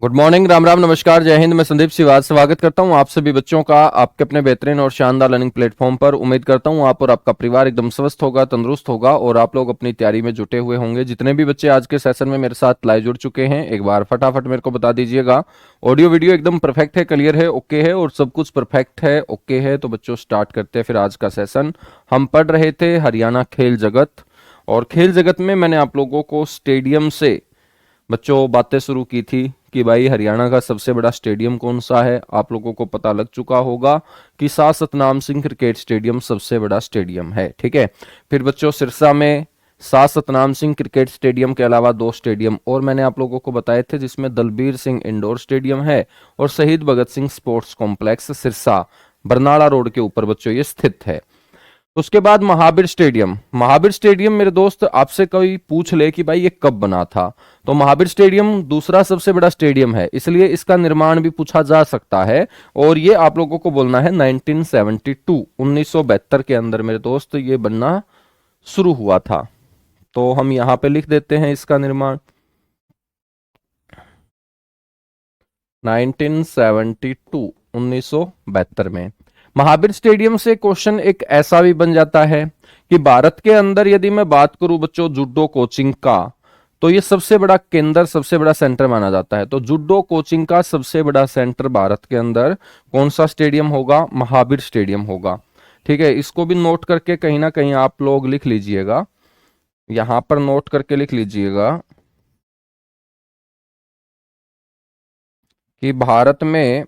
Good morning, Ram Ram, नमस्कार, जय हिंद। मैं संदीप सिवाज स्वागत करता हूं आप सभी बच्चों का आपके अपने बेहतरीन और शानदार लर्निंग प्लेटफॉर्म पर। उम्मीद करता हूं आप और आपका परिवार एकदम स्वस्थ होगा, तंदुरुस्त होगा और आप लोग अपनी तैयारी में जुटे हुए होंगे। जितने भी बच्चे आज के सेशन में मेरे साथ लाइव जुड़ चुके हैं, एक बार फटाफट मेरे को बता दीजिएगा। ऑडियो वीडियो एकदम परफेक्ट है, क्लियर है, ओके है और सब कुछ परफेक्ट है, ओके है। तो बच्चों स्टार्ट करते हैं फिर आज का सेशन। हम पढ़ रहे थे हरियाणा खेल जगत, और खेल जगत में मैंने आप लोगों को स्टेडियम से बच्चों बातें शुरू की थी कि भाई हरियाणा का सबसे बड़ा स्टेडियम कौन सा है। आप लोगों को पता लग चुका होगा कि सा सतनाम सिंह क्रिकेट स्टेडियम सबसे बड़ा स्टेडियम है, ठीक है। फिर बच्चों सिरसा में सा सतनाम सिंह क्रिकेट स्टेडियम के अलावा दो स्टेडियम और मैंने आप लोगों को बताए थे, जिसमें दलबीर सिंह इंडोर स्टेडियम है और Shaheed Bhagat Singh sports complex Sirsa Barnala road के ऊपर बच्चों ये स्थित है। उसके बाद महावीर स्टेडियम। महावीर स्टेडियम मेरे दोस्त आपसे कोई पूछ ले कि भाई ये कब बना था, तो महावीर स्टेडियम दूसरा सबसे बड़ा स्टेडियम है, इसलिए इसका निर्माण भी पूछा जा सकता है। और ये आप लोगों को बोलना है 1972 1972 के अंदर मेरे दोस्त ये बनना शुरू हुआ था। तो हम यहां पे लिख देते हैं इसका निर्माण 1972 1972 में। महावीर स्टेडियम से क्वेश्चन एक ऐसा भी बन जाता है कि भारत के अंदर यदि मैं बात करूं बच्चों जूडो कोचिंग का, तो ये सबसे बड़ा केंद्र, सबसे बड़ा सेंटर माना जाता है। तो जूडो कोचिंग का सबसे बड़ा सेंटर भारत के अंदर कौन सा स्टेडियम होगा? महावीर स्टेडियम होगा, ठीक है। इसको भी नोट करके कहीं ना कहीं आप लोग लिख लीजिएगा, यहां पर नोट करके लिख लीजिएगा कि भारत में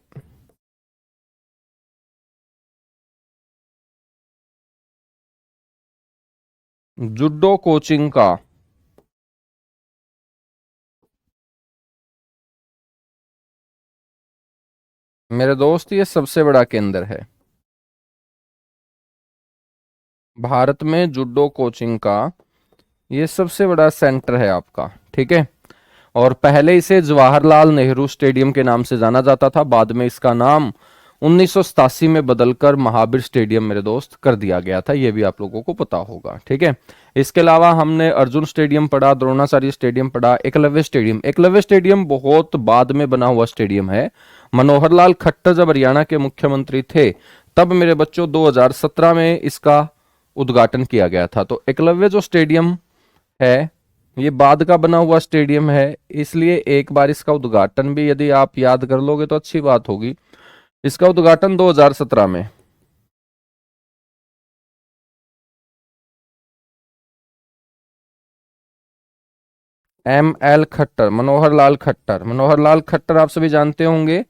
जूडो कोचिंग का मेरे दोस्त ये सबसे बड़ा केंद्र है। भारत में जूडो कोचिंग का ये सबसे बड़ा सेंटर है आपका, ठीक है। और पहले इसे जवाहरलाल नेहरू स्टेडियम के नाम से जाना जाता था, बाद में इसका नाम 1987 में बदलकर महावीर स्टेडियम मेरे दोस्त कर दिया गया था, ये भी आप लोगों को पता होगा, ठीक है। इसके अलावा हमने अर्जुन स्टेडियम पढ़ा, द्रोणाचार्य स्टेडियम पढ़ा, एकलव्य स्टेडियम। एकलव्य स्टेडियम बहुत बाद में बना हुआ स्टेडियम है। मनोहर लाल खट्टर जब हरियाणा के मुख्यमंत्री थे तब मेरे बच्चों 2017 में इसका उद्घाटन किया गया था। तो एकलव्य जो स्टेडियम है ये बाद का बना हुआ स्टेडियम है, इसलिए एक बार इसका उद्घाटन भी यदि आप याद कर लोगे तो अच्छी बात होगी। इसका उद्घाटन 2017 में एम एल खट्टर, मनोहर लाल खट्टर। मनोहर लाल खट्टर आप सभी जानते होंगे,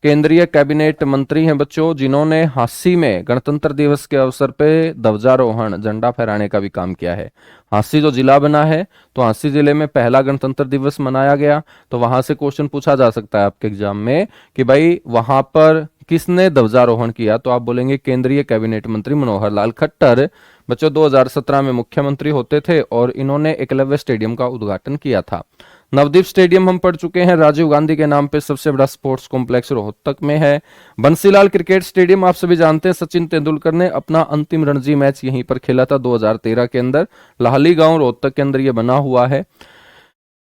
केंद्रीय कैबिनेट मंत्री हैं बच्चों, जिन्होंने हांसी में गणतंत्र दिवस के अवसर पे ध्वजारोहण, झंडा फहराने का भी काम किया है। हांसी जो जिला बना है, तो हांसी जिले में पहला गणतंत्र दिवस मनाया गया। तो वहां से क्वेश्चन पूछा जा सकता है आपके एग्जाम में कि भाई वहां पर किसने ध्वजारोहण किया, तो आप बोलेंगे केंद्रीय कैबिनेट मंत्री मनोहर लाल खट्टर। बच्चों 2017 में मुख्यमंत्री होते थे और इन्होंने एकलव्य स्टेडियम का उद्घाटन किया था। नवदीप स्टेडियम हम पढ़ चुके हैं, राजीव गांधी के नाम पे सबसे बड़ा स्पोर्ट्स कॉम्प्लेक्स रोहतक में है। बंसीलाल क्रिकेट स्टेडियम आप सभी जानते हैं, सचिन तेंदुलकर ने अपना अंतिम रणजी मैच यहीं पर खेला था 2013 के अंदर। लाहली गांव रोहतक के अंदर यह बना हुआ है।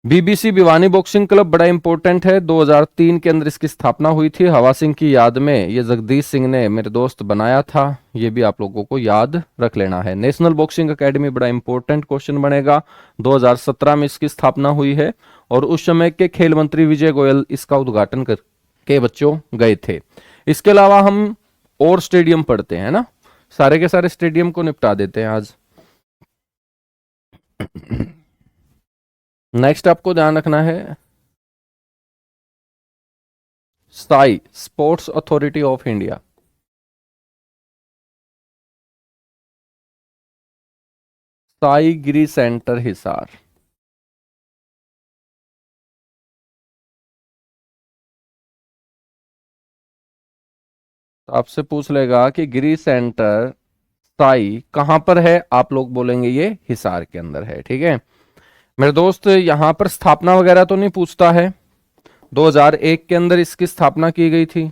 बीबीसी भिवानी बॉक्सिंग क्लब बड़ा इंपॉर्टेंट है, 2003 के अंदर इसकी स्थापना हुई थी। हवा सिंह की याद में ये जगदीश सिंह ने मेरे दोस्त बनाया था, ये भी आप लोगों को याद रख लेना है। नेशनल बॉक्सिंग एकेडमी बड़ा इंपॉर्टेंट क्वेश्चन बनेगा, 2017 में इसकी स्थापना हुई है और उस समय के खेल मंत्री विजय गोयल इसका उद्घाटन करके बच्चों गए थे। इसके अलावा हम और स्टेडियम पढ़ते हैं ना, सारे के सारे स्टेडियम को निपटा देते हैं आज। नेक्स्ट आपको ध्यान रखना है Sai, sports authority of India. Sai Giri centre Hisar. तो आपसे पूछ लेगा कि गिरी सेंटर साई कहां पर है, आप लोग बोलेंगे ये हिसार के अंदर है, ठीक है। मेरे दोस्त यहां पर स्थापना वगैरह तो नहीं पूछता है, 2001 के अंदर इसकी स्थापना की गई थी।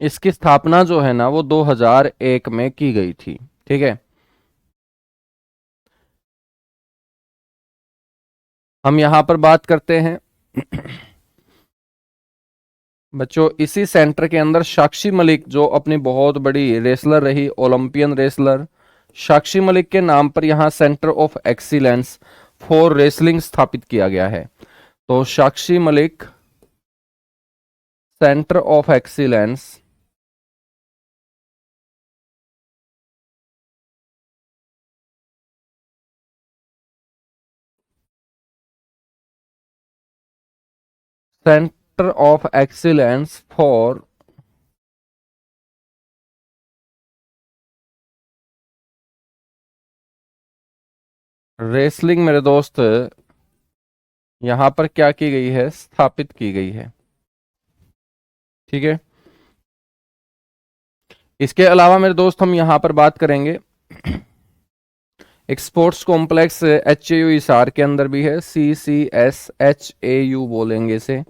इसकी स्थापना जो है ना वो 2001 में की गई थी। ठीक है, हम यहां पर बात करते हैं बच्चों, इसी सेंटर के अंदर साक्षी मलिक जो अपनी बहुत बड़ी रेसलर रही, ओलंपियन रेसलर, साक्षी मलिक के नाम पर यहां centre of excellence for wrestling स्थापित किया गया है। तो Sakshi Malik centre of excellence centre of excellence for wrestling मेरे दोस्त यहां पर क्या की गई है, स्थापित की गई है। ठीक है, इसके अलावा मेरे दोस्त हम यहां पर बात करेंगे एक स्पोर्ट्स कॉम्प्लेक्स HAU हिसार के अंदर भी है, CCSHAU बोलेंगे इसे,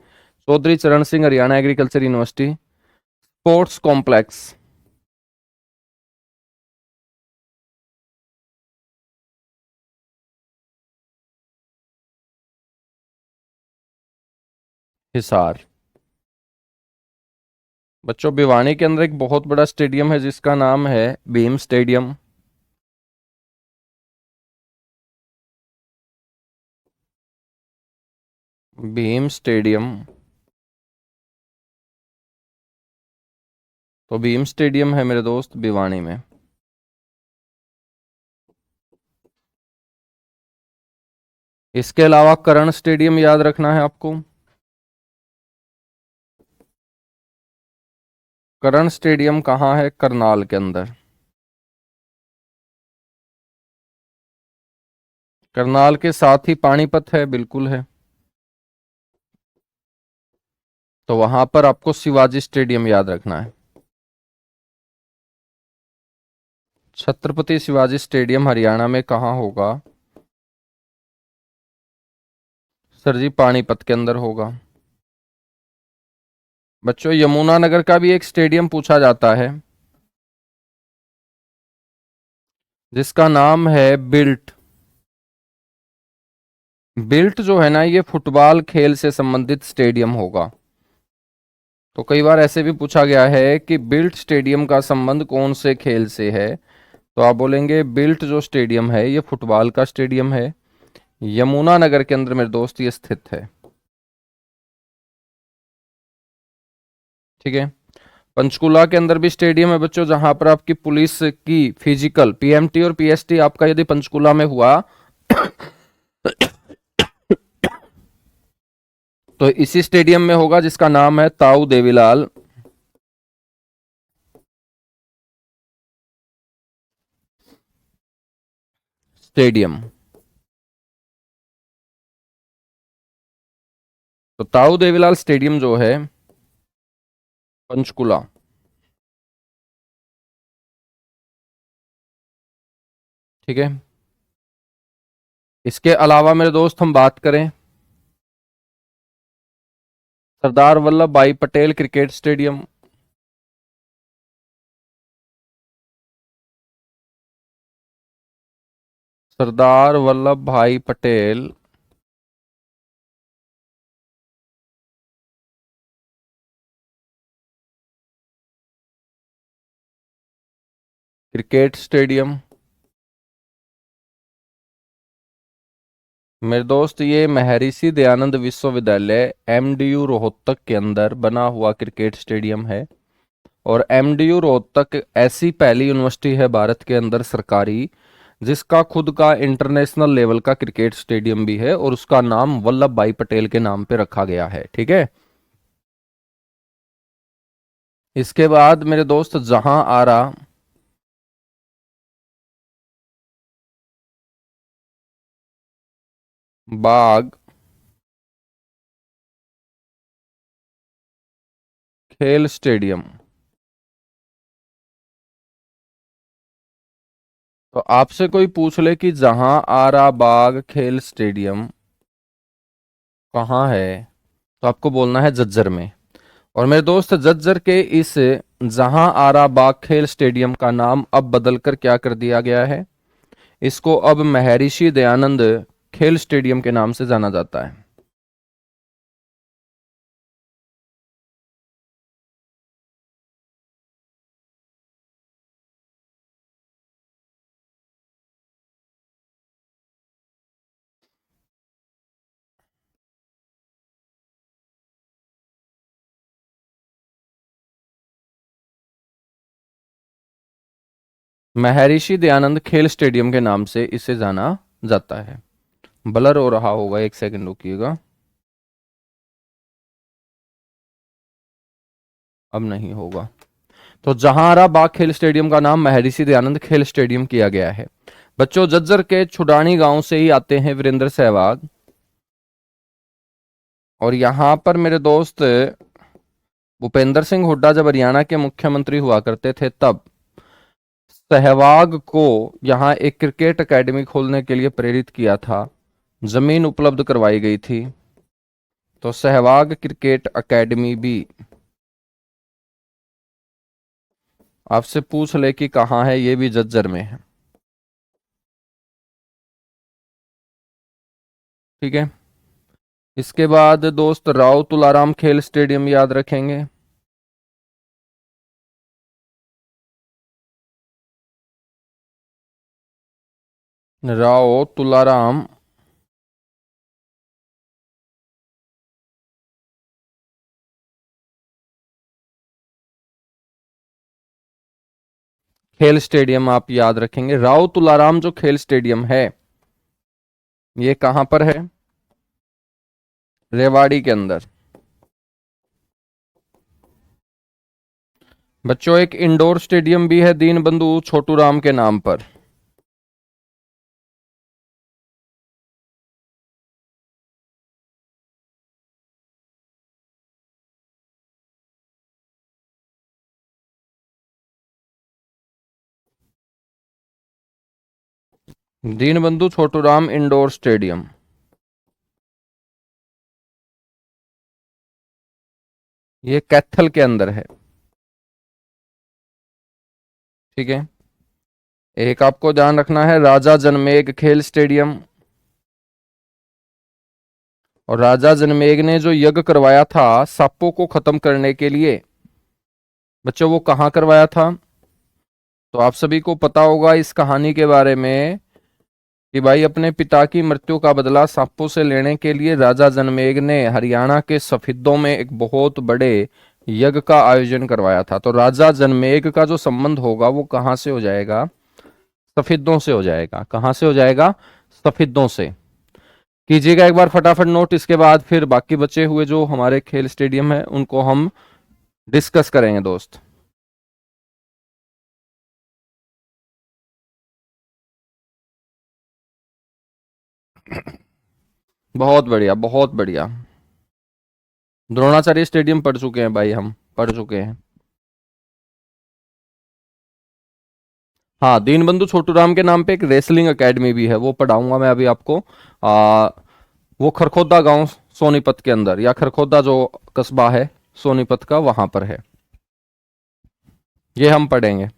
चौधरी चरण Singh Haryana agriculture university sports complex. Hisar बच्चों, भिवानी के अंदर एक बहुत बड़ा स्टेडियम है जिसका नाम है भीम स्टेडियम। भीम स्टेडियम, तो भीम स्टेडियम है मेरे दोस्त भिवानी में। इसके अलावा करण स्टेडियम याद रखना है आपको। करण स्टेडियम कहाँ है, करनाल के अंदर। करनाल के साथ ही पानीपत है, बिल्कुल है। तो वहां पर आपको शिवाजी स्टेडियम याद रखना है। छत्रपति शिवाजी स्टेडियम हरियाणा में कहाँ होगा सर जी, पानीपत के अंदर होगा। बच्चों, यमुनानगर का भी एक स्टेडियम पूछा जाता है जिसका नाम है बिल्ट। बिल्ट जो है ना, ये फुटबॉल खेल से संबंधित स्टेडियम होगा। तो कई बार ऐसे भी पूछा गया है कि बिल्ट स्टेडियम का संबंध कौन से खेल से है, तो आप बोलेंगे बिल्ट जो स्टेडियम है ये फुटबॉल का स्टेडियम है, यमुनानगर के अंदर मेरे दोस्त ये स्थित है। ठीक है, पंचकुला के अंदर भी स्टेडियम है बच्चों, जहां पर आपकी पुलिस की फिजिकल PMT और PST आपका यदि पंचकुला में हुआ तो इसी स्टेडियम में होगा जिसका नाम है ताऊ देवीलाल स्टेडियम। तो ताऊ देवीलाल स्टेडियम जो है पंचकुला। ठीक है, इसके अलावा मेरे दोस्त हम बात करें सरदार वल्लभ भाई पटेल क्रिकेट स्टेडियम। सरदार वल्लभ भाई पटेल क्रिकेट स्टेडियम मेरे दोस्त ये महर्षि दयानंद विश्वविद्यालय MDU रोहतक के अंदर बना हुआ क्रिकेट स्टेडियम है। और MDU रोहतक ऐसी पहली यूनिवर्सिटी है भारत के अंदर सरकारी जिसका खुद का इंटरनेशनल लेवल का क्रिकेट स्टेडियम भी है, और उसका नाम वल्लभ भाई पटेल के नाम पे रखा गया है। ठीक है, इसके बाद मेरे दोस्त जहां आरा बाग खेल स्टेडियम। तो आपसे कोई पूछ ले कि जहां आरा बाग खेल स्टेडियम कहाँ है, तो आपको बोलना है झज्जर में। और मेरे दोस्त झज्जर के इस जहां आरा बाग खेल स्टेडियम का नाम अब बदलकर क्या कर दिया गया है? इसको अब महर्षि दयानंद खेल स्टेडियम के नाम से जाना जाता है। महर्षि दयानंद खेल स्टेडियम के नाम से इसे जाना जाता है। ब्लर हो रहा होगा, एक सेकंड रुकिएगा। अब नहीं होगा। तो जहांरा बाग खेल स्टेडियम का नाम महर्षि दयानंद खेल स्टेडियम किया गया है। बच्चों, जज्जर के छुडानी गांव से ही आते हैं वीरेंद्र सहवाग। और यहां पर मेरे दोस्त भूपेंद्र सिंह हुड्डा जब हरियाणा के मुख्यमंत्री हुआ करते थे, तब सहवाग को यहां एक क्रिकेट एकेडमी खोलने के लिए प्रेरित किया था। जमीन उपलब्ध करवाई गई थी। तो सहवाग क्रिकेट एकेडमी भी आपसे पूछ ले कि कहाँ है, ये भी जज्जर में है। ठीक है। इसके बाद दोस्त राव तुलाराम खेल स्टेडियम याद रखेंगे। राव तुलाराम खेल स्टेडियम आप याद रखेंगे। राव तुलाराम जो खेल स्टेडियम है, ये कहां पर है? रेवाड़ी के अंदर। बच्चों, एक इंडोर स्टेडियम भी है दीनबंधु छोटू राम के नाम पर। दीनबंधु छोटू राम इंडोर स्टेडियम, ये कैथल के अंदर है। ठीक है। एक आपको ध्यान रखना है, राजा जनमेग खेल स्टेडियम। और राजा जनमेग ने जो यज्ञ करवाया था सांपों को खत्म करने के लिए, बच्चों वो कहाँ करवाया था? तो आप सभी को पता होगा इस कहानी के बारे में कि भाई अपने पिता की मृत्यु का बदला सांपों से लेने के लिए राजा जनमेग ने हरियाणा के सफिद्दों में एक बहुत बड़े यज्ञ का आयोजन करवाया था। तो राजा जनमेग का जो संबंध होगा वो कहाँ से हो जाएगा? सफिद्दों से हो जाएगा। कहाँ से हो जाएगा? सफिद्दों से। कीजिएगा एक बार फटाफट नोट। इसके बाद फिर बाकी बचे हुए जो हमारे खेल स्टेडियम है उनको हम डिस्कस करेंगे दोस्त। बहुत बढ़िया, बहुत बढ़िया। द्रोणाचार्य स्टेडियम पढ़ चुके हैं भाई, हम पढ़ चुके हैं। हाँ, दीनबंधु छोटूराम के नाम पे एक रेसलिंग एकेडमी भी है, वो पढ़ाऊंगा मैं अभी आपको। आ, वो खरखोदा गांव सोनीपत के अंदर, या खरखोदा जो कस्बा है सोनीपत का, वहां पर है। ये हम पढ़ेंगे।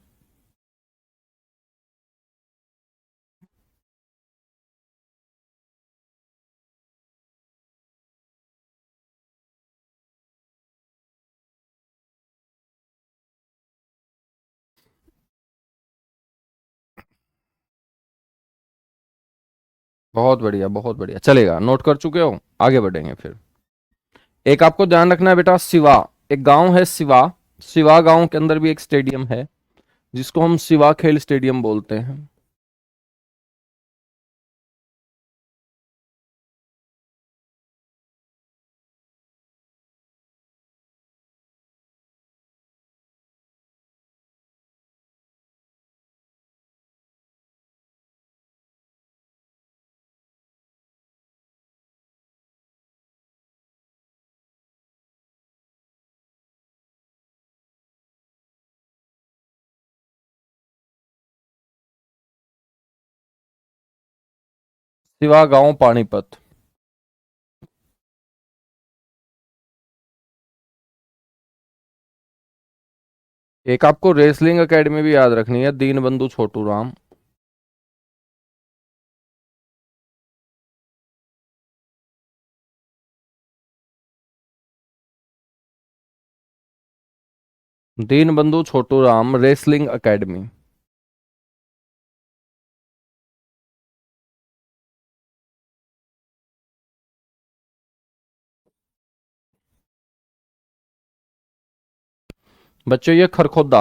बहुत बढ़िया, बहुत बढ़िया, चलेगा। नोट कर चुके हो? आगे बढ़ेंगे फिर। एक आपको ध्यान रखना है बेटा, सिवा, एक गांव है सिवा। सिवा गांव के अंदर भी एक स्टेडियम है जिसको हम सिवा खेल स्टेडियम बोलते हैं। सिवा गांव पानीपत। एक आपको रेसलिंग एकेडमी भी याद रखनी है, दीनबंधु छोटू राम। Deenbandhu Chhotu Ram wrestling academy. बच्चों ये खरखोदा,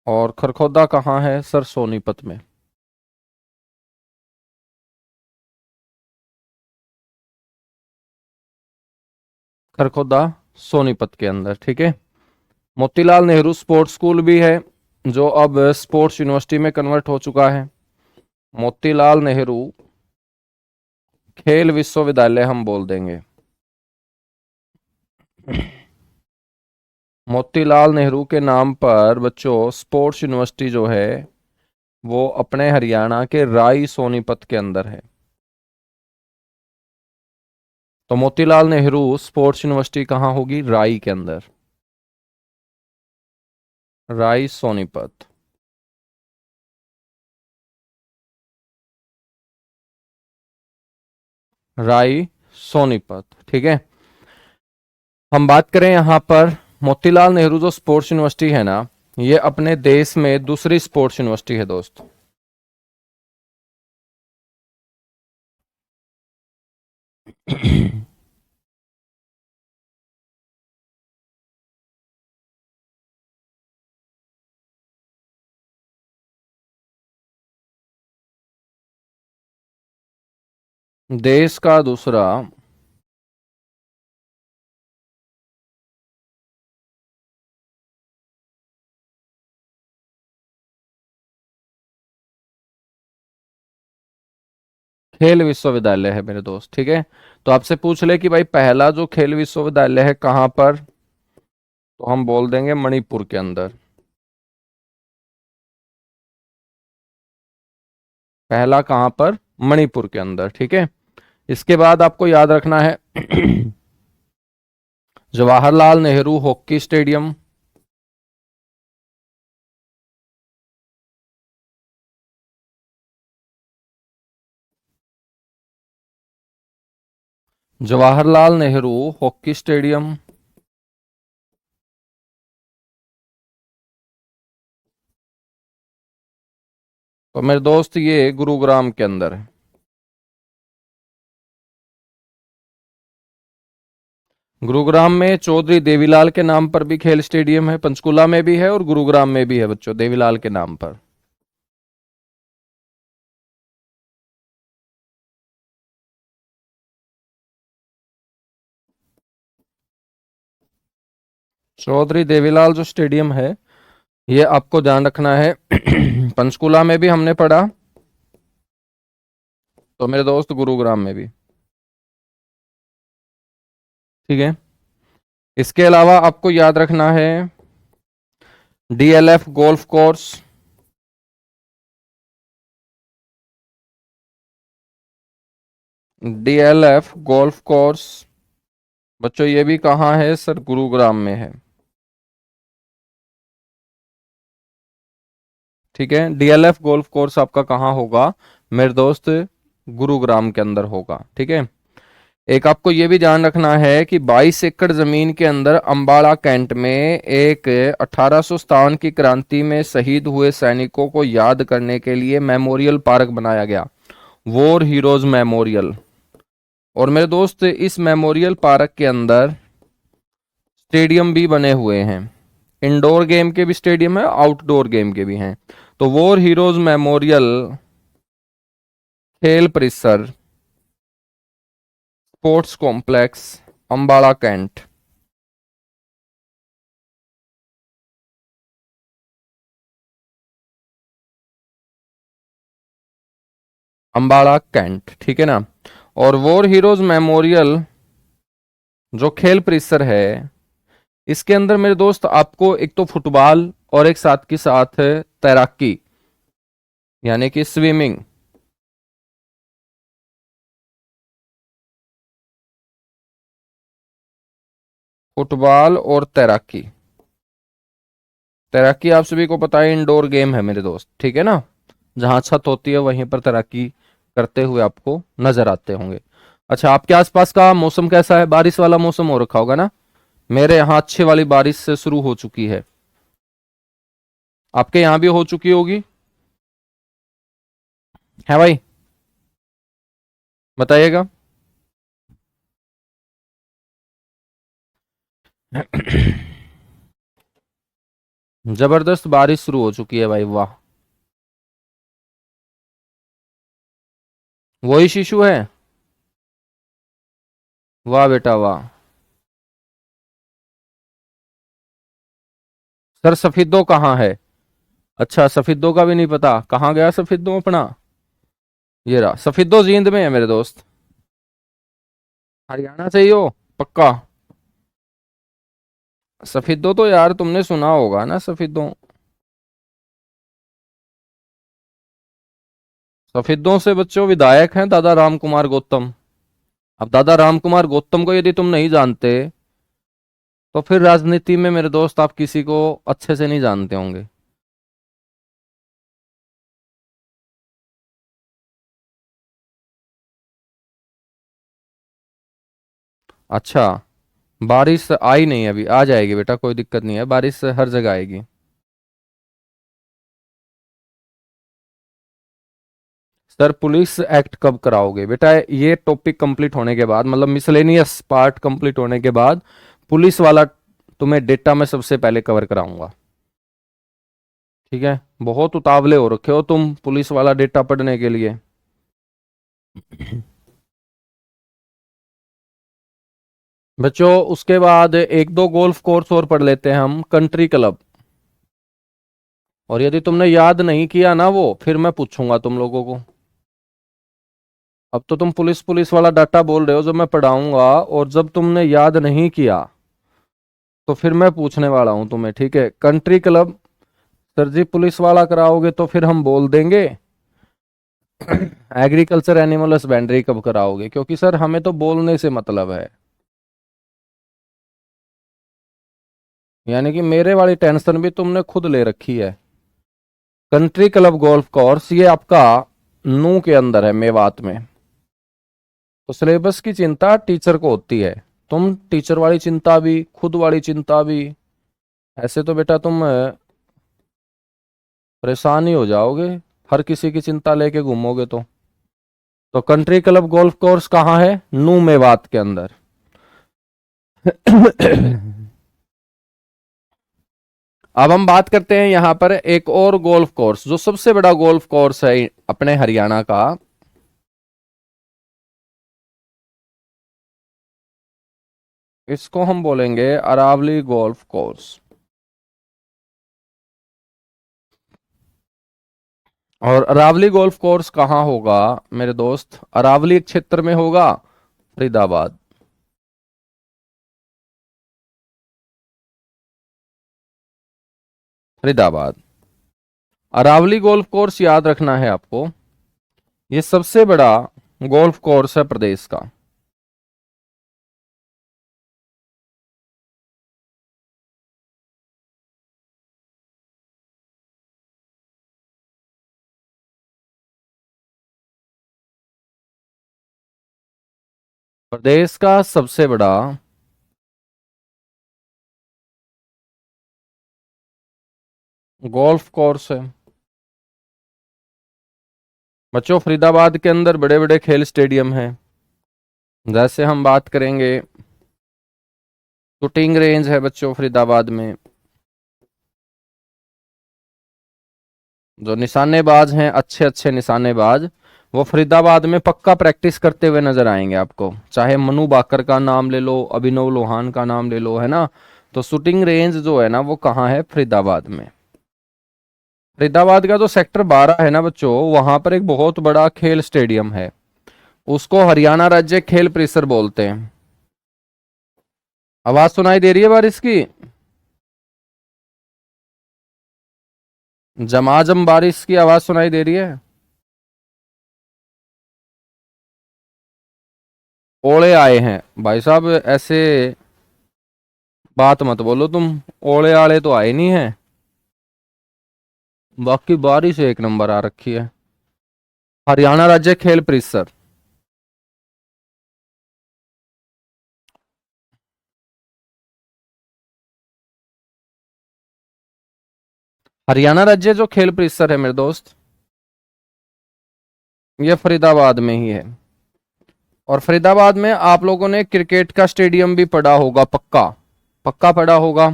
और खरखोदा कहाँ है सर? सोनीपत में। खरखोदा सोनीपत के अंदर, ठीक है। मोतीलाल नेहरू स्पोर्ट्स स्कूल भी है, जो अब स्पोर्ट्स यूनिवर्सिटी में कन्वर्ट हो चुका है। मोतीलाल नेहरू खेल विश्वविद्यालय हम बोल देंगे। मोतीलाल नेहरू के नाम पर बच्चों स्पोर्ट्स यूनिवर्सिटी जो है वो अपने हरियाणा के राई सोनीपत के अंदर है। तो मोतीलाल नेहरू स्पोर्ट्स यूनिवर्सिटी कहाँ होगी? राई के अंदर। राई सोनीपत। राई सोनीपत, ठीक है। हम बात करें यहां पर मोतीलाल नेहरू जो स्पोर्ट्स यूनिवर्सिटी है ना, ये अपने देश में दूसरी स्पोर्ट्स यूनिवर्सिटी है दोस्त। देश का दूसरा खेल विश्वविद्यालय है मेरे दोस्त, ठीक है। तो आपसे पूछ ले कि भाई पहला जो खेल विश्वविद्यालय है कहाँ पर, तो हम बोल देंगे मणिपुर के अंदर। पहला कहाँ पर? मणिपुर के अंदर, ठीक है। इसके बाद आपको याद रखना है Jawaharlal Nehru hockey stadium. Jawaharlal Nehru hockey stadium. तो मेरे दोस्त ये गुरुग्राम के अंदर है। गुरुग्राम में चौधरी देवीलाल के नाम पर भी खेल स्टेडियम है, पंचकुला में भी है और गुरुग्राम में भी है बच्चों, देवीलाल के नाम पर। चौधरी देवीलाल जो स्टेडियम है ये आपको ध्यान रखना है पंचकुला में भी हमने पढ़ा, तो मेरे दोस्त गुरुग्राम में भी, ठीक है। इसके अलावा आपको याद रखना है DLF golf course. DLF golf course बच्चों ये भी कहाँ है सर? गुरुग्राम में है, ठीक है। डीएलएफ गोल्फ कोर्स आपका कहाँ होगा मेरे दोस्त? गुरुग्राम के अंदर होगा, ठीक है। एक आपको ये भी ध्यान रखना है कि 22 एकड़ जमीन के अंदर अंबाला कैंट में एक 1857 की क्रांति में शहीद हुए सैनिकों को याद करने के लिए मेमोरियल पार्क बनाया गया, वॉर हीरोज मेमोरियल। और मेरे दोस्त इस मेमोरियल पार्क के अंदर स्टेडियम भी बने हुए हैं, इंडोर गेम के भी स्टेडियम है, आउटडोर गेम के भी हैं। तो वॉर हीरोज मेमोरियल खेल परिसर sports complex Ambala cantt. Ambala cantt, ठीक है ना। और वॉर हीरोज मेमोरियल जो खेल परिसर है इसके अंदर मेरे दोस्त आपको एक तो फुटबॉल और एक साथ के साथ तैराकी यानी कि स्विमिंग, फुटबॉल और तैराकी। तैराकी आप सभी को पता है इंडोर गेम है मेरे दोस्त, ठीक है ना। जहां छत होती है वहीं पर तैराकी करते हुए आपको नजर आते होंगे। अच्छा, आपके आसपास का मौसम कैसा है? बारिश वाला मौसम हो रखा होगा ना। मेरे यहाँ अच्छी वाली बारिश से शुरू हो चुकी है। आपके यहाँ भी हो चुकी होगी, है भाई? बताइएगा। जबरदस्त बारिश शुरू हो चुकी है भाई, वाह। वही शिशु है। वाह बेटा वाह। सर सफेदो कहाँ है? अच्छा, सफेदो का भी नहीं पता, कहाँ गया सफेदो अपना? ये रहा सफेदो, जींद में है मेरे दोस्त। हरियाणा से ही हो? पक्का? सफेदो तो यार तुमने सुना होगा ना, सफेदो। सफेदों से बच्चों विधायक हैं दादा राम कुमार गौतम। अब दादा राम कुमार गौतम को यदि तुम नहीं जानते तो फिर राजनीति में मेरे दोस्त आप किसी को अच्छे से नहीं जानते होंगे। अच्छा, बारिश आई नहीं अभी, आ जाएगी बेटा, कोई दिक्कत नहीं है, बारिश हर जगह आएगी। सर पुलिस एक्ट कब कराओगे बेटा? ये टॉपिक कंप्लीट होने के बाद, मतलब मिसलेनियस पार्ट कंप्लीट होने के बाद पुलिस वाला तुम्हें डेटा मैं सबसे पहले कवर कराऊंगा। ठीक है, बहुत उतावले हो रखे हो तुम पुलिस वाला डेटा पढ़ने के लिए। बच्चों उसके बाद एक दो गोल्फ कोर्स और पढ़ लेते हैं हम, कंट्री क्लब। और यदि तुमने याद नहीं किया ना वो, फिर मैं पूछूंगा तुम लोगों को। अब तो तुम पुलिस पुलिस वाला डाटा बोल रहे हो जो मैं पढ़ाऊंगा, और जब तुमने याद नहीं किया तो फिर मैं पूछने वाला हूं तुम्हें, ठीक है? Country club. सर जी पुलिस वाला कराओगे तो फिर हम बोल देंगे एग्रीकल्चर एनिमल हस्बेंड्री कब कराओगे, क्योंकि सर हमें तो बोलने से मतलब है। यानी कि मेरे वाली टेंशन भी तुमने खुद ले रखी है। कंट्री क्लब गोल्फ कोर्स ये आपका नू के अंदर है, मेवात में। तो सिलेबस की चिंता टीचर को होती है। तुम टीचर वाली चिंता भी, खुद वाली चिंता भी, ऐसे तो बेटा तुम परेशान ही हो जाओगे। हर किसी की चिंता लेके घूमोगे तो कंट्री क्लब गोल्फ कोर्स कहाँ है? नू मेवात के अंदर। अब हम बात करते हैं यहाँ पर एक और गोल्फ कोर्स, जो सबसे बड़ा गोल्फ कोर्स है अपने हरियाणा का। इसको हम बोलेंगे अरावली गोल्फ कोर्स। और अरावली गोल्फ कोर्स कहाँ होगा मेरे दोस्त? अरावली क्षेत्र में होगा, फरीदाबाद। फरीदाबाद। अरावली गोल्फ कोर्स याद रखना है आपको, ये सबसे बड़ा गोल्फ कोर्स है प्रदेश का। प्रदेश का सबसे बड़ा गोल्फ कोर्स है। बच्चों फरीदाबाद के अंदर बड़े बड़े खेल स्टेडियम हैं। जैसे हम बात करेंगे, शूटिंग रेंज है बच्चों फरीदाबाद में। जो निशानेबाज हैं, अच्छे अच्छे निशानेबाज, वो फरीदाबाद में पक्का प्रैक्टिस करते हुए नजर आएंगे आपको। चाहे मनु बाकर का नाम ले लो, अभिनव लोहान का नाम ले लो, है ना। तो शूटिंग रेंज जो है ना वो कहाँ है? फरीदाबाद में। फरीदाबाद का जो सेक्टर 12 है ना बच्चों, वहां पर एक बहुत बड़ा खेल स्टेडियम है। उसको हरियाणा राज्य खेल परिसर बोलते हैं। आवाज सुनाई दे रही है बारिश की? झमाझम बारिश की आवाज सुनाई दे रही है। ओले आए हैं भाई साहब, ऐसे बात मत बोलो तुम, ओले आले तो आए नहीं है। बाकी बारिश एक नंबर आ रखी है। हरियाणा राज्य खेल परिषद। हरियाणा राज्य जो खेल परिसर है मेरे दोस्त, ये फरीदाबाद में ही है। और फरीदाबाद में आप लोगों ने क्रिकेट का स्टेडियम भी पढ़ा होगा, पक्का पक्का पढ़ा होगा,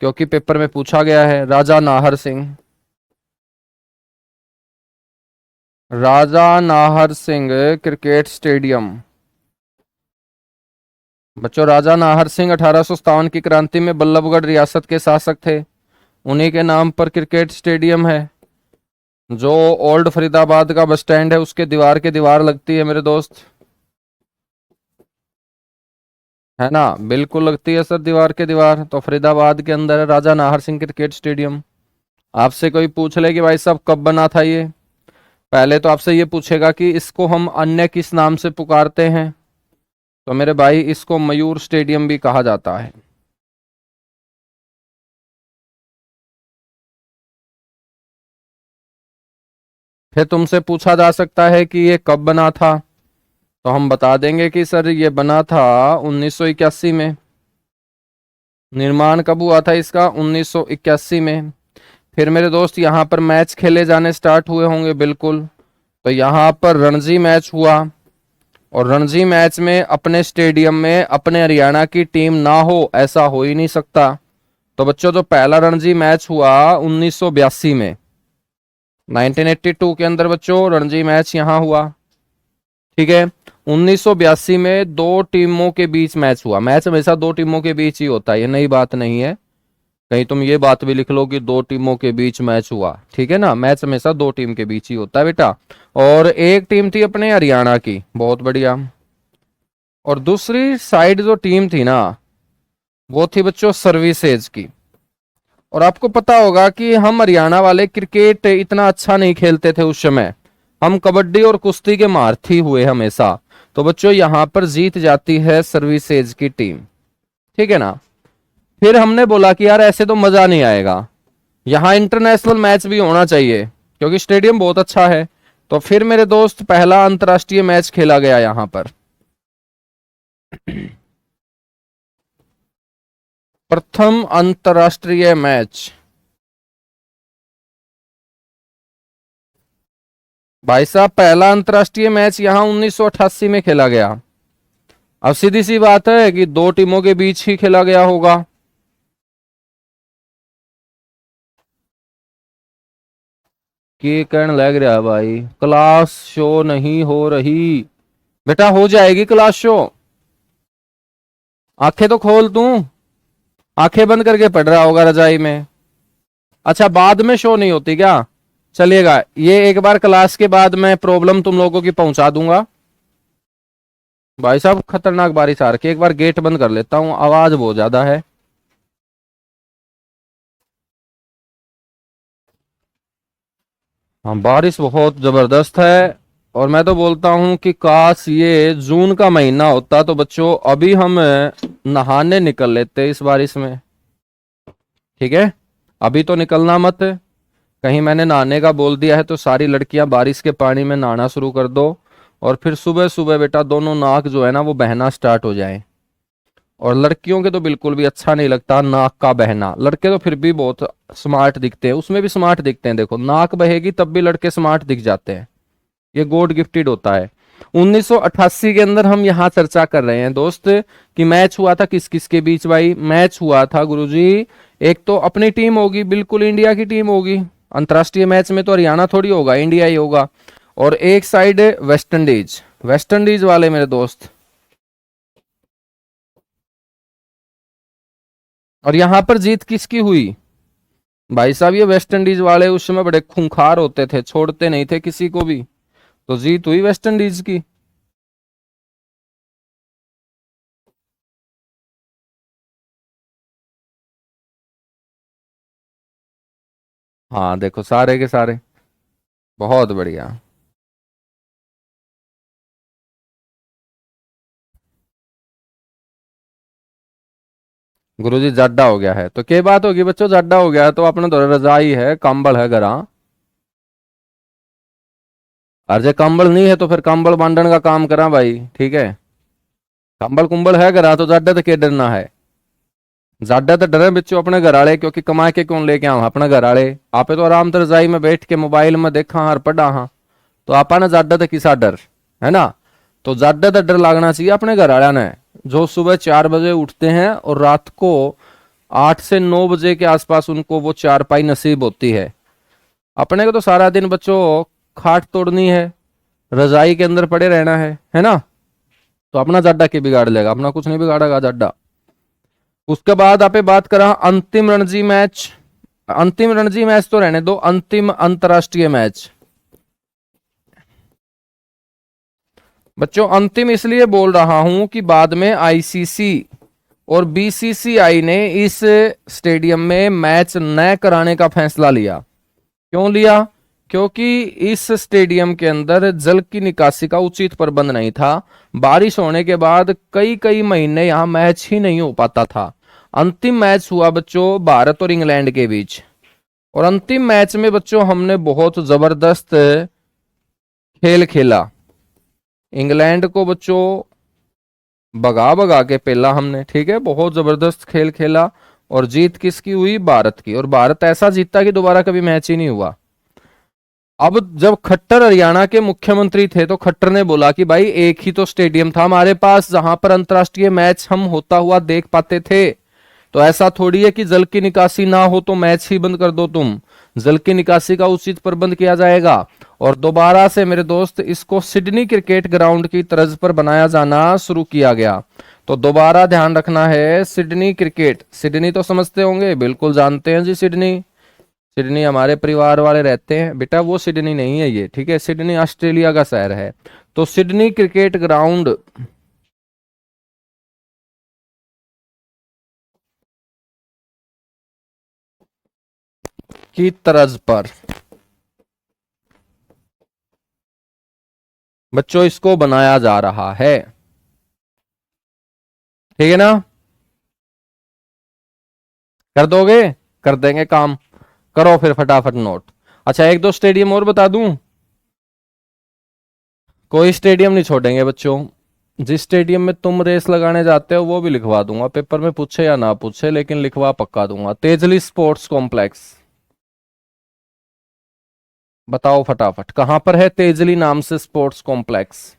क्योंकि पेपर में पूछा गया है। राजा नाहर सिंह, राजा नाहर सिंह क्रिकेट स्टेडियम। बच्चों, राजा नाहर सिंह 1857 की क्रांति में बल्लभगढ़ रियासत के शासक थे। उन्हीं के नाम पर क्रिकेट स्टेडियम है। जो ओल्ड फरीदाबाद का बस स्टैंड है उसके दीवार के दीवार लगती है मेरे दोस्त, है ना, बिल्कुल लगती है सर दीवार के दीवार। तो फरीदाबाद के अंदर है राजा नाहर सिंह क्रिकेट स्टेडियम। आपसे कोई पूछ ले कि भाई साहब कब बना था ये, पहले तो आपसे ये पूछेगा कि इसको हम अन्य किस नाम से पुकारते हैं। तो मेरे भाई, इसको मयूर स्टेडियम भी कहा जाता है। फिर तुमसे पूछा जा सकता है कि ये कब बना था, तो हम बता देंगे कि सर ये बना था 1981 में। निर्माण कब हुआ था इसका? 1981 में। फिर मेरे दोस्त यहाँ पर मैच खेले जाने स्टार्ट हुए होंगे, बिल्कुल। तो यहाँ पर रणजी मैच हुआ, और रणजी मैच में अपने स्टेडियम में अपने हरियाणा की टीम ना हो, ऐसा हो ही नहीं सकता। तो बच्चों, जो पहला रणजी मैच हुआ 1982 में, 1982 के अंदर बच्चों रणजी मैच यहाँ हुआ। ठीक है। 1982 में दो टीमों के बीच मैच हुआ। मैच हमेशा दो टीमों के बीच ही होता है, ये नई बात नहीं है। कहीं तुम ये बात भी लिख लो कि दो टीमों के बीच मैच हुआ, ठीक है ना, मैच हमेशा दो टीम के बीच ही होता है बेटा। और एक टीम थी अपने हरियाणा की, बहुत बढ़िया। और दूसरी साइड जो टीम थी ना, वो थी बच्चों सर्विसेज की। और आपको पता होगा कि हम हरियाणा वाले क्रिकेट इतना अच्छा नहीं खेलते थे उस समय। हम कबड्डी और कुश्ती के मारथी हुए हमेशा। तो बच्चों, यहां पर जीत जाती है सर्विसेज की टीम, ठीक है ना। फिर हमने बोला कि यार ऐसे तो मजा नहीं आएगा, यहाँ इंटरनेशनल मैच भी होना चाहिए, क्योंकि स्टेडियम बहुत अच्छा है। तो फिर मेरे दोस्त पहला अंतर्राष्ट्रीय मैच खेला गया यहाँ पर। प्रथम अंतर्राष्ट्रीय मैच, भाई साहब, पहला अंतर्राष्ट्रीय मैच यहाँ 1988 में खेला गया। अब सीधी सी बात है कि दो टीमों के बीच ही खेला गया होगा। के कहने लग रहा है भाई, क्लास शो नहीं हो रही। बेटा हो जाएगी क्लास शो, आंखें तो खोल तू। आंखें बंद करके पढ़ रहा होगा रजाई में। अच्छा, बाद में शो नहीं होती क्या? चलिएगा, ये एक बार क्लास के बाद मैं प्रॉब्लम तुम लोगों की पहुंचा दूंगा। भाई साहब, खतरनाक बारिश आ रखी है, एक बार गेट बंद कर लेता हूँ, आवाज बहुत ज्यादा है। हाँ, बारिश बहुत जबरदस्त है। और मैं तो बोलता हूँ कि काश ये जून का महीना होता तो बच्चों अभी हम नहाने निकल लेते इस बारिश में। ठीक है, अभी तो निकलना मत। कहीं मैंने नहाने का बोल दिया है तो सारी लड़कियां बारिश के पानी में नहाना शुरू कर दो। और फिर सुबह सुबह बेटा दोनों नाक जो है ना वो बहना स्टार्ट हो जाए। और लड़कियों के तो बिल्कुल भी अच्छा नहीं लगता नाक का बहना। लड़के तो फिर भी बहुत स्मार्ट दिखते हैं, उसमें भी स्मार्ट दिखते हैं। देखो, नाक बहेगी तब भी लड़के स्मार्ट दिख जाते हैं, ये गॉड गिफ्टेड होता है। 1988 के अंदर हम यहाँ चर्चा कर रहे हैं दोस्त कि मैच हुआ था किस किस के बीच। भाई मैच हुआ था गुरुजी, एक तो अपनी टीम होगी, बिल्कुल इंडिया की टीम होगी। अंतर्राष्ट्रीय मैच में तो हरियाणा थोड़ी होगा, इंडिया ही होगा। और एक side West Indies, West Indies वाले मेरे दोस्त। और यहां पर जीत किसकी हुई? भाई साहब, ये वेस्ट इंडीज वाले उस समय बड़े खूंखार होते थे, छोड़ते नहीं थे किसी को भी। तो जीत हुई वेस्ट इंडीज की। हाँ देखो, सारे के सारे, बहुत बढ़िया। गुरुजी जाड्डा हो गया है तो क्या बात होगी बच्चों, जाड्डा हो गया है तो अपने तो रजाई है, कंबल है घरा। और जे कंबल नहीं है तो फिर कंबल बांटने का काम करा भाई, ठीक है। कंबल कुंबल है घरा तो जाड्डा तो क्या डरना है। जाड्डा तो डरे बच्चों अपने घर वाले, क्योंकि कमा के कौन लेके आऊं अपने घर वाले। आपे तो आराम से रजाई में बैठ के मोबाइल में देखा हाँ पढ़ा हाँ, तो आपा ना जाड्डा तो किसा डर है ना। तो जाड्डा तो डर लगना चाहिए अपने घर वाले ने, जो सुबह 4 बजे उठते हैं और रात को 8 से 9 बजे के आसपास उनको वो चारपाई नसीब होती है। अपने को तो सारा दिन बच्चों खाट तोड़नी है, रजाई के अंदर पड़े रहना है ना। तो अपना जाड्डा के बिगाड़ लेगा, अपना कुछ नहीं बिगाड़ेगा जाड्डा। उसके बाद आपे बात करा अंतिम रणजी मैच। अंतिम रणजी मैच तो रहने दो, अंतिम अंतरराष्ट्रीय मैच। बच्चों अंतिम इसलिए बोल रहा हूं कि बाद में आईसीसी और बीसीसीआई ने इस स्टेडियम में मैच न कराने का फैसला लिया। क्यों लिया? क्योंकि इस स्टेडियम के अंदर जल की निकासी का उचित प्रबंध नहीं था। बारिश होने के बाद कई कई महीने यहां मैच ही नहीं हो पाता था। अंतिम मैच हुआ बच्चों भारत और इंग्लैंड के बीच, और अंतिम मैच में बच्चों हमने बहुत जबरदस्त खेल खेला। इंग्लैंड को बच्चों भगा भगा के पेला हमने, ठीक है, बहुत जबरदस्त खेल खेला। और जीत किसकी हुई? भारत की। और भारत ऐसा जीता कि दोबारा कभी मैच ही नहीं हुआ। अब जब खट्टर हरियाणा के मुख्यमंत्री थे तो खट्टर ने बोला कि भाई एक ही तो स्टेडियम था हमारे पास जहां पर अंतरराष्ट्रीय मैच हम होता हुआ देख पाते थे। तो ऐसा थोड़ी है कि जल की निकासी ना हो तो मैच ही बंद कर दो तुम। जल की निकासी का उचित प्रबंध किया जाएगा। और दोबारा से मेरे दोस्त इसको सिडनी क्रिकेट ग्राउंड की तर्ज पर बनाया जाना शुरू किया गया। तो दोबारा ध्यान रखना है, सिडनी क्रिकेट, सिडनी तो समझते होंगे, बिल्कुल जानते हैं जी सिडनी। सिडनी हमारे परिवार वाले रहते हैं बेटा, वो सिडनी नहीं है ये, ठीक है, सिडनी ऑस्ट्रेलिया का शहर है। तो सिडनी क्रिकेट ग्राउंड की तर्ज पर बच्चों इसको बनाया जा रहा है, ठीक है ना। कर दोगे? कर देंगे काम। करो फिर फटाफट नोट। अच्छा एक दो स्टेडियम और बता दूं, कोई स्टेडियम नहीं छोड़ेंगे बच्चों। जिस स्टेडियम में तुम रेस लगाने जाते हो वो भी लिखवा दूंगा, पेपर में पूछे या ना पूछे लेकिन लिखवा पक्का दूंगा। तेजली स्पोर्ट्स कॉम्प्लेक्स, बताओ फटाफट कहां पर है तेजली नाम से स्पोर्ट्स कॉम्प्लेक्स।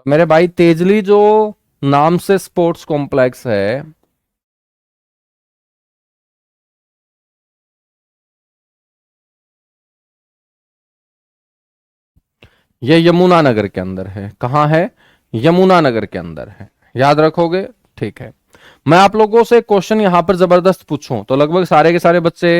मेरे भाई तेजली जो नाम से स्पोर्ट्स कॉम्प्लेक्स है, ये यमुनानगर के अंदर है। कहाँ है? यमुनानगर के अंदर है, याद रखोगे, ठीक है। मैं आप लोगों से क्वेश्चन यहां पर जबरदस्त पूछूं तो लगभग सारे के सारे बच्चे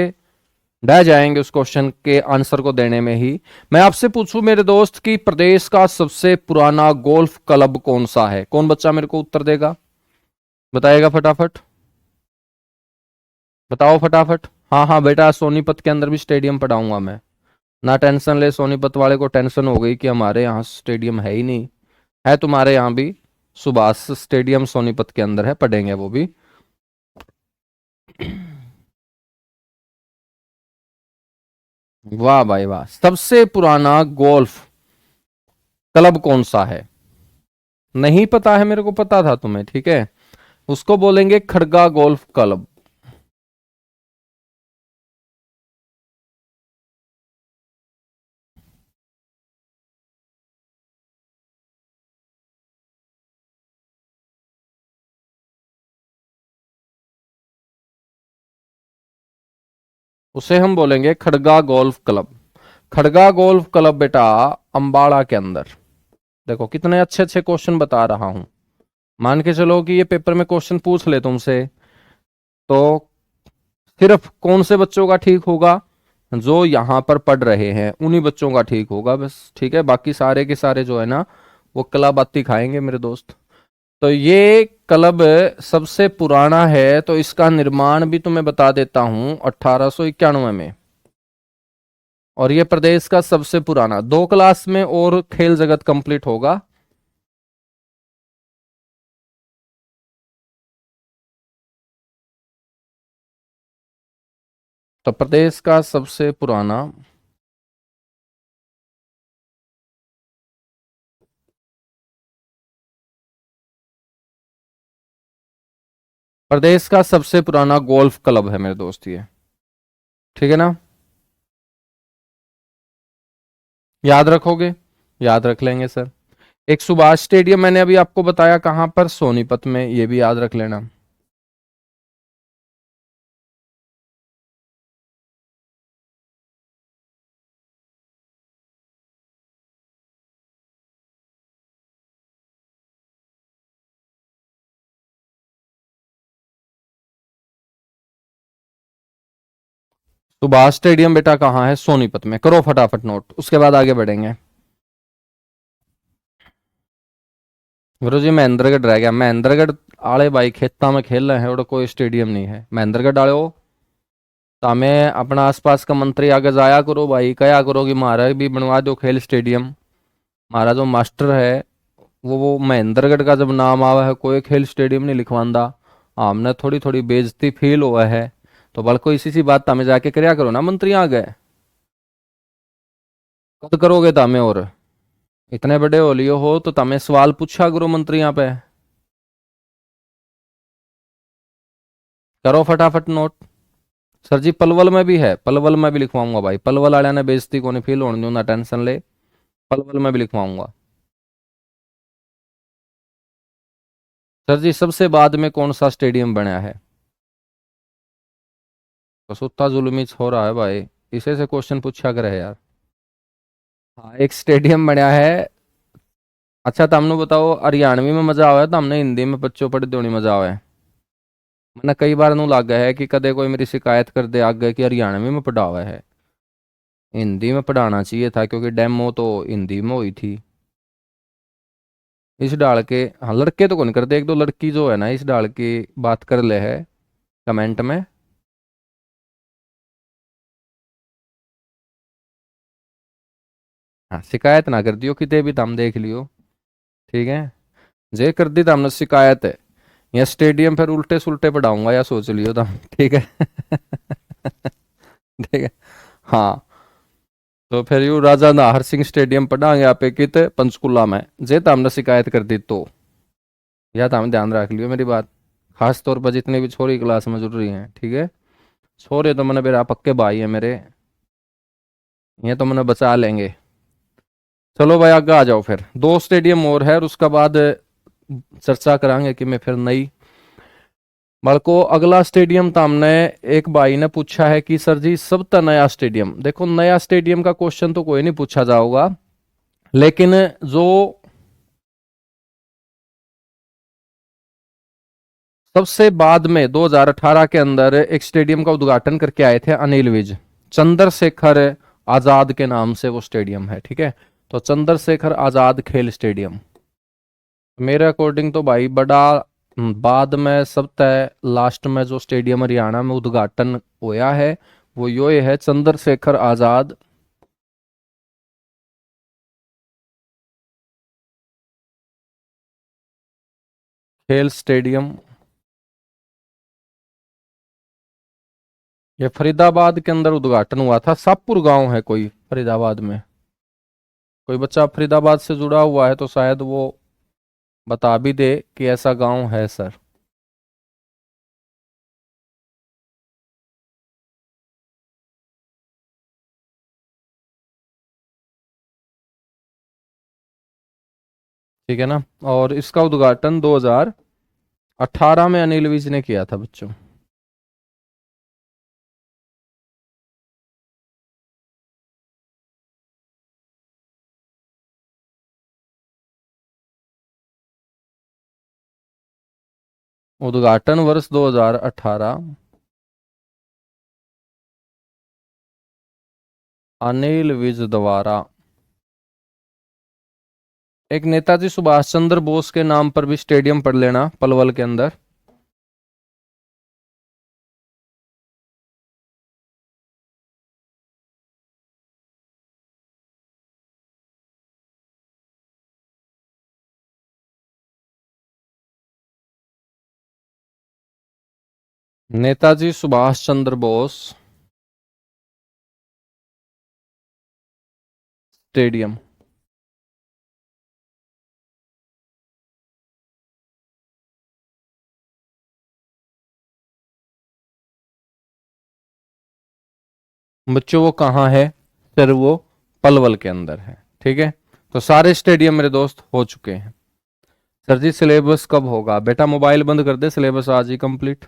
डह जाएंगे उस क्वेश्चन के आंसर को देने में ही। मैं आपसे पूछूं मेरे दोस्त कि प्रदेश का सबसे पुराना गोल्फ क्लब कौन सा है? कौन बच्चा मेरे को उत्तर देगा, बताएगा फटाफट, बताओ फटाफट। हाँ हाँ बेटा, सोनीपत के अंदर भी स्टेडियम पढ़ाऊंगा मैं, ना टेंशन ले। सोनीपत वाले को टेंशन हो गई कि हमारे यहाँ स्टेडियम है ही नहीं। है तुम्हारे यहाँ भी सुभाष स्टेडियम, सोनीपत के अंदर है, पढ़ेंगे वो भी। वाह भाई वाह, सबसे पुराना गोल्फ क्लब कौन सा है? नहीं पता है, मेरे को पता था तुम्हें, ठीक है। उसको बोलेंगे खड़गा गोल्फ क्लब। उसे हम बोलेंगे Khadga golf club. Khadga golf club बेटा अंबाड़ा के अंदर। देखो कितने अच्छे अच्छे क्वेश्चन बता रहा हूं। मान के चलो कि ये पेपर में क्वेश्चन पूछ ले तुमसे, तो सिर्फ कौन से बच्चों का ठीक होगा? जो यहां पर पढ़ रहे हैं उन्हीं बच्चों का ठीक होगा बस, ठीक है। बाकी सारे के सारे जो है ना वो कलाबाती खाएंगे मेरे दोस्त। तो ये क्लब सबसे पुराना है, तो इसका निर्माण भी तुम्हें बता देता हूं 1891 में। और ये प्रदेश का सबसे पुराना, 2 क्लास में और खेल जगत कंप्लीट होगा। तो प्रदेश का सबसे पुराना, प्रदेश का सबसे पुराना गोल्फ क्लब है मेरे दोस्त ये। ठीक है ना, याद रखोगे? याद रख लेंगे सर। एक सुभाष स्टेडियम मैंने अभी आपको बताया, कहां पर? सोनीपत में, ये भी याद रख लेना। सुभाष स्टेडियम बेटा कहाँ है? सोनीपत में। करो फटाफट नोट, उसके बाद आगे बढ़ेंगे। गुरु जी महेंद्रगढ़ रह गया। महेंद्रगढ़ आले भाई खेता में खेल रहे हैं और कोई स्टेडियम नहीं है महेंद्रगढ़ आले हो। तो हमें अपना आसपास का मंत्री आगे जाया करो भाई, कया करो कि महाराज भी बनवा दो खेल स्टेडियम। हमारा जो मास्टर है वो महेंद्रगढ़ का जब नाम आवा है कोई खेल स्टेडियम नहीं लिखवांदा। हमने थोड़ी थोड़ी बेइज्जती फील हुआ है। तो बल्कि इसी सी बात हमें जाके करया करो ना मंत्री आ गए। कद करोगे तामे? और इतने बड़े हो लियो हो तो तमें सवाल पूछा करो मंत्री यहाँ पे। करो फटाफट नोट। सर जी पलवल में भी है, पलवल में भी लिखवाऊंगा भाई। पलवल वाले ने बेइज्जती को नहीं फील होने दूं, ना टेंशन ले। पलवल में भी लिखवाऊंगा। सर जी सबसे बाद में कौन सा स्टेडियम बना है? कसुत्ता जुलमी छोरा है भाई, इसे से क्वेश्चन पूछा करे यार। हाँ एक स्टेडियम बनया है। अच्छा तो हमने बताओ हरियाणवी में मजा आवा है तो हमने हिंदी में बच्चों पढ़ दो नहीं मजा आवा है। मैंने कई बार नू लग गया है कि कदे कोई मेरी शिकायत कर दे आगे कि हरियाणवी में पढ़ा हुआ है। हिंदी में पढ़ाना चाहिए था क्योंकि डेमो तो हिंदी में हुई थी। इस डाल के, हाँ लड़के तो कौन करते, एक दो लड़की जो है ना इस डाल की बात कर ले है कमेंट में। हाँ शिकायत ना कर दियो किते भी, तम देख लियो। ठीक है, जे कर दी तो हमने शिकायत है। या स्टेडियम फिर उल्टे सुल्टे पढ़ाऊंगा या सोच लियो तुम। ठीक है। ठीक है। हाँ तो फिर you Raja Nahar Singh stadium पढ़ाएंगे आप कित पंचकुला में, जे तो हमने शिकायत कर दी तो। या तो हम ध्यान रख लियो मेरी बात। खास तौर पर जितने भी छोरी क्लास में जुड़ रही हैं, ठीक है। छोरे तो मैंने मेरा पक्के भाई है मेरे, ये तो मैंने बचा लेंगे। चलो भाई आगे आ जाओ, फिर 2 स्टेडियम और है और उसका बाद चर्चा करांगे कि मैं फिर नई। बल्कि अगला स्टेडियम तो हमने, एक भाई ने पूछा है कि सर जी सबसे नया स्टेडियम। देखो नया स्टेडियम का क्वेश्चन तो कोई नहीं पूछा जाओगा, लेकिन जो सबसे बाद में 2018 के अंदर एक स्टेडियम का उद्घाटन करके आए थे अनिल विज, चंद्रशेखर आजाद के नाम से वो स्टेडियम है। ठीक है, तो चंद्रशेखर आजाद खेल स्टेडियम मेरे अकॉर्डिंग तो भाई बड़ा बाद में सब तय लास्ट में जो स्टेडियम हरियाणा में उद्घाटन होया है वो यो है चंद्रशेखर आजाद खेल स्टेडियम। ये फरीदाबाद के अंदर उद्घाटन हुआ था। सापुर गांव है कोई फरीदाबाद में, कोई बच्चा फरीदाबाद से जुड़ा हुआ है तो शायद वो बता भी दे कि ऐसा गांव है सर। ठीक है ना, और इसका उद्घाटन 2018 में अनिल विज ने किया था बच्चों। उद्घाटन वर्ष 2018, अनिल विज द्वारा। एक नेताजी सुभाष चंद्र बोस के नाम पर भी स्टेडियम पढ़ लेना पलवल के अंदर। नेताजी सुभाष चंद्र बोस स्टेडियम। बच्चों वो कहाँ है? सर वो पलवल के अंदर है। ठीक है, तो सारे स्टेडियम मेरे दोस्त हो चुके हैं। सर जी सिलेबस कब होगा? बेटा मोबाइल बंद कर दे, सिलेबस आज ही कंप्लीट।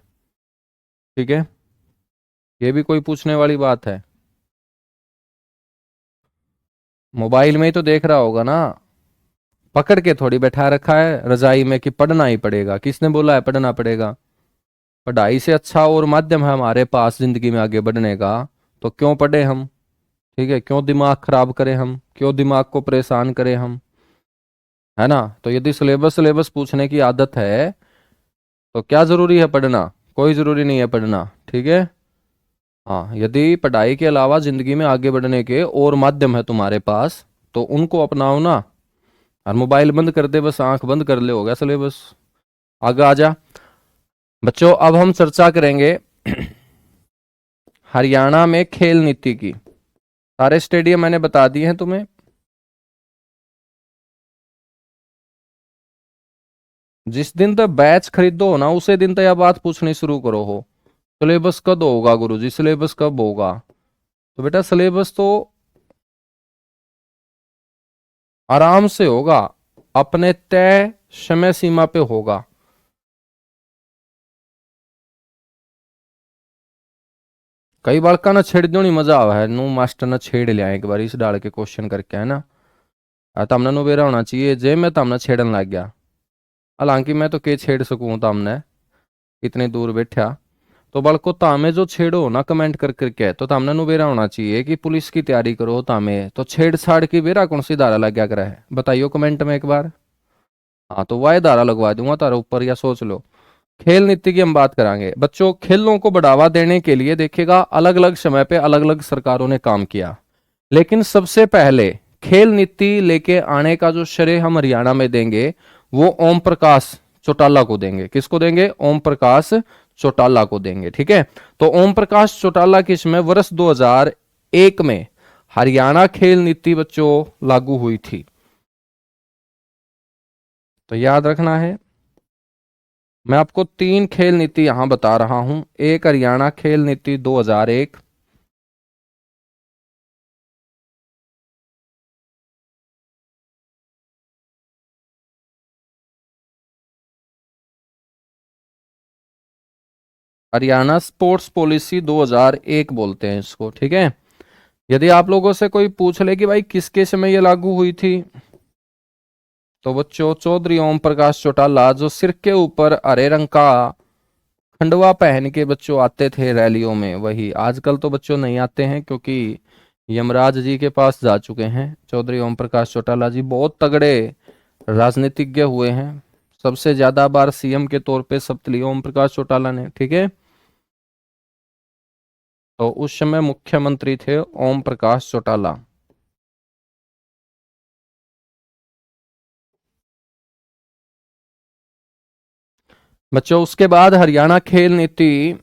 ठीक है, ये भी कोई पूछने वाली बात है? मोबाइल में ही तो देख रहा होगा ना, पकड़ के थोड़ी बैठा रखा है रजाई में कि पढ़ना ही पड़ेगा। किसने बोला है पढ़ना पड़ेगा? पढ़ाई से अच्छा और माध्यम है हमारे पास जिंदगी में आगे बढ़ने का, तो क्यों पढ़े हम? ठीक है, क्यों दिमाग खराब करें हम, क्यों दिमाग को परेशान करें हम? है ना? तो यदि सिलेबस सिलेबस पूछने की आदत है तो क्या जरूरी है पढ़ना? कोई जरूरी नहीं है पढ़ना। ठीक है, हाँ, यदि पढ़ाई के अलावा जिंदगी में आगे बढ़ने के और माध्यम है तुम्हारे पास तो उनको अपनाओ ना। और मोबाइल बंद कर दे, बस आंख बंद कर ले, हो गया सिलेबस। आगे आ जा। बच्चों अब हम चर्चा करेंगे हरियाणा में खेल नीति की। सारे स्टेडियम मैंने बता दिए हैं तुम्हें। जिस दिन तक बैच खरीदो हो ना उसी दिन तक यह बात पूछनी शुरू करो हो, सिलेबस कब होगा गुरुजी, सिलेबस कब होगा? तो बेटा सिलेबस तो आराम से होगा, अपने तय समय सीमा पे होगा। कई बार का ना छेड़ दो नहीं मजा आवा है नू, मास्टर ने छेड़ लिया एक बार इस डाल के क्वेश्चन करके, है ना? तमने नु बेरा होना चाहिए जे मैं तमने छेड़न लग गया। हालांकि मैं तो के छेड़ सकूं तमने, इतने दूर बैठा। तो बल्कि तामे जो छेड़ो ना कमेंट कर करके, तो तामने नु बेरा होना चाहिए कि पुलिस की तैयारी करो तामे, तो छेड़छाड़ की बेरा कौन सी धारा लग गया करा है बताइयो कमेंट में एक बार। हाँ तो वह धारा लगवा दूंगा तारा ऊपर, या सोच लो। खेल नीति की हम बात करेंगे बच्चों। खेलों को बढ़ावा देने के लिए देखिएगा अलग अलग समय पे अलग अलग सरकारों ने काम किया, लेकिन सबसे पहले खेल नीति लेके आने का जो श्रेय हम हरियाणा में देंगे वो ओम प्रकाश चौटाला को देंगे। किसको देंगे? ओम प्रकाश चौटाला को देंगे। ठीक है, तो ओम प्रकाश चौटाला की इसमें वर्ष 2001 में हरियाणा खेल नीति बच्चों लागू हुई थी, तो याद रखना है। मैं आपको तीन खेल नीति यहां बता रहा हूं। एक हरियाणा खेल नीति 2001, हरियाणा स्पोर्ट्स पॉलिसी 2001 बोलते हैं इसको। ठीक है, यदि आप लोगों से कोई पूछ ले कि भाई किसके समय ये लागू हुई थी, तो बच्चों चौधरी ओम प्रकाश चौटाला, जो सिर के ऊपर हरे रंग का खंडवा पहन के बच्चों आते थे रैलियों में, वही। आजकल तो बच्चों नहीं आते हैं क्योंकि यमराज जी के पास जा चुके हैं। चौधरी ओम प्रकाश चौटाला जी बहुत तगड़े राजनीतिज्ञ हुए हैं, सबसे ज्यादा बार सीएम के तौर पे शपथ ली ओम प्रकाश चौटाला ने। ठीक है, तो उस समय मुख्यमंत्री थे ओम प्रकाश चौटाला। बच्चों उसके बाद हरियाणा खेल नीति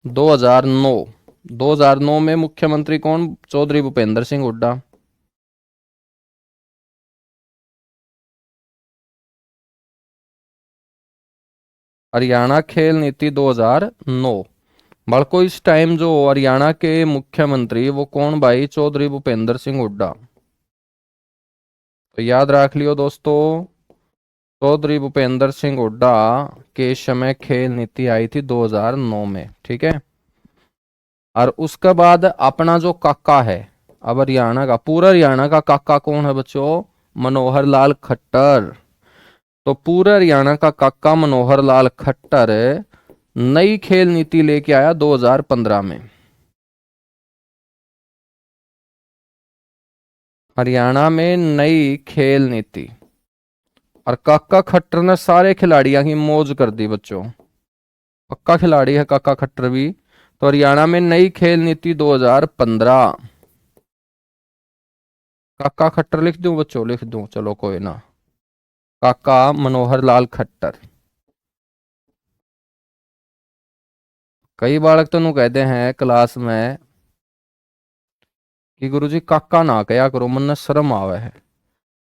2009। 2009 में मुख्यमंत्री कौन? चौधरी भूपेंद्र सिंह हुड्डा। हरियाणा खेल नीति 2009। बल्कि इस टाइम जो हरियाणा के मुख्यमंत्री वो कौन भाई? चौधरी भूपेंद्र सिंह हुड्डा। तो याद रख लियो दोस्तों, चौधरी भूपेंद्र सिंह हुड्डा के समय खेल नीति आई थी 2009 में। ठीक है, और उसके बाद अपना जो काका है, अब हरियाणा का, पूरा हरियाणा का काका कौन है बच्चों? मनोहर लाल खट्टर। तो पूरे हरियाणा का काका मनोहर लाल खट्टर नई खेल नीति लेके आया 2015 में। हरियाणा में नई खेल नीति, और काका खट्टर ने सारे खिलाड़ियों की मौज कर दी बच्चों। पक्का खिलाड़ी है काका खट्टर भी। तो हरियाणा में नई खेल नीति 2015। काका खट्टर लिख दूं बच्चों? लिख दूं, चलो कोई ना। काका मनोहर लाल खट्टर। कई बालक तो कहते हैं क्लास में कि गुरुजी काका ना कया करो, मन ने शर्म आवे है।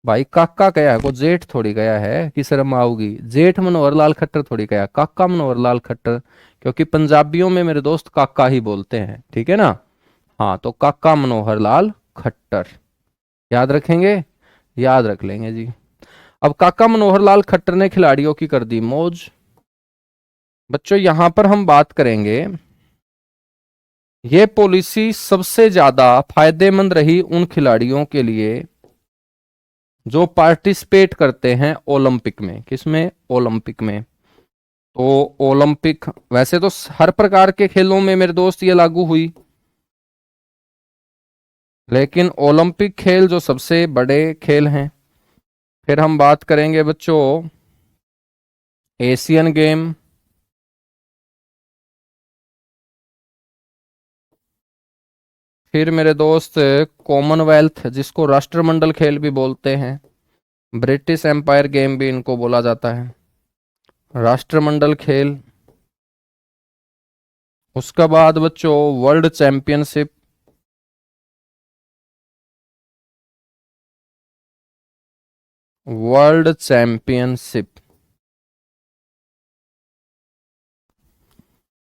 भाई काका कया है, को जेठ थोड़ी कया है कि शर्म आओगी। जेठ मनोहर लाल खट्टर थोड़ी कया, काका मनोहर लाल खट्टर, क्योंकि पंजाबियों में मेरे दोस्त काका ही बोलते हैं, ठीक है ना। हाँ, तो काका मनोहर लाल खट्टर याद रखेंगे, याद रख लेंगे जी। अब काका मनोहर लाल खट्टर ने खिलाड़ियों की कर दी मौज। बच्चों यहां पर हम बात करेंगे, यह पॉलिसी सबसे ज्यादा फायदेमंद रही उन खिलाड़ियों के लिए जो पार्टिसिपेट करते हैं ओलंपिक में। किसमें? ओलंपिक में। तो ओलंपिक वैसे तो हर प्रकार के खेलों में मेरे दोस्त ये लागू हुई, लेकिन ओलंपिक खेल जो सबसे बड़े खेल हैं। फिर हम बात करेंगे बच्चों एशियन गेम, फिर मेरे दोस्त कॉमनवेल्थ जिसको राष्ट्रमंडल खेल भी बोलते हैं, ब्रिटिश एम्पायर गेम भी इनको बोला जाता है, राष्ट्रमंडल खेल। उसके बाद बच्चों world championship, world championship,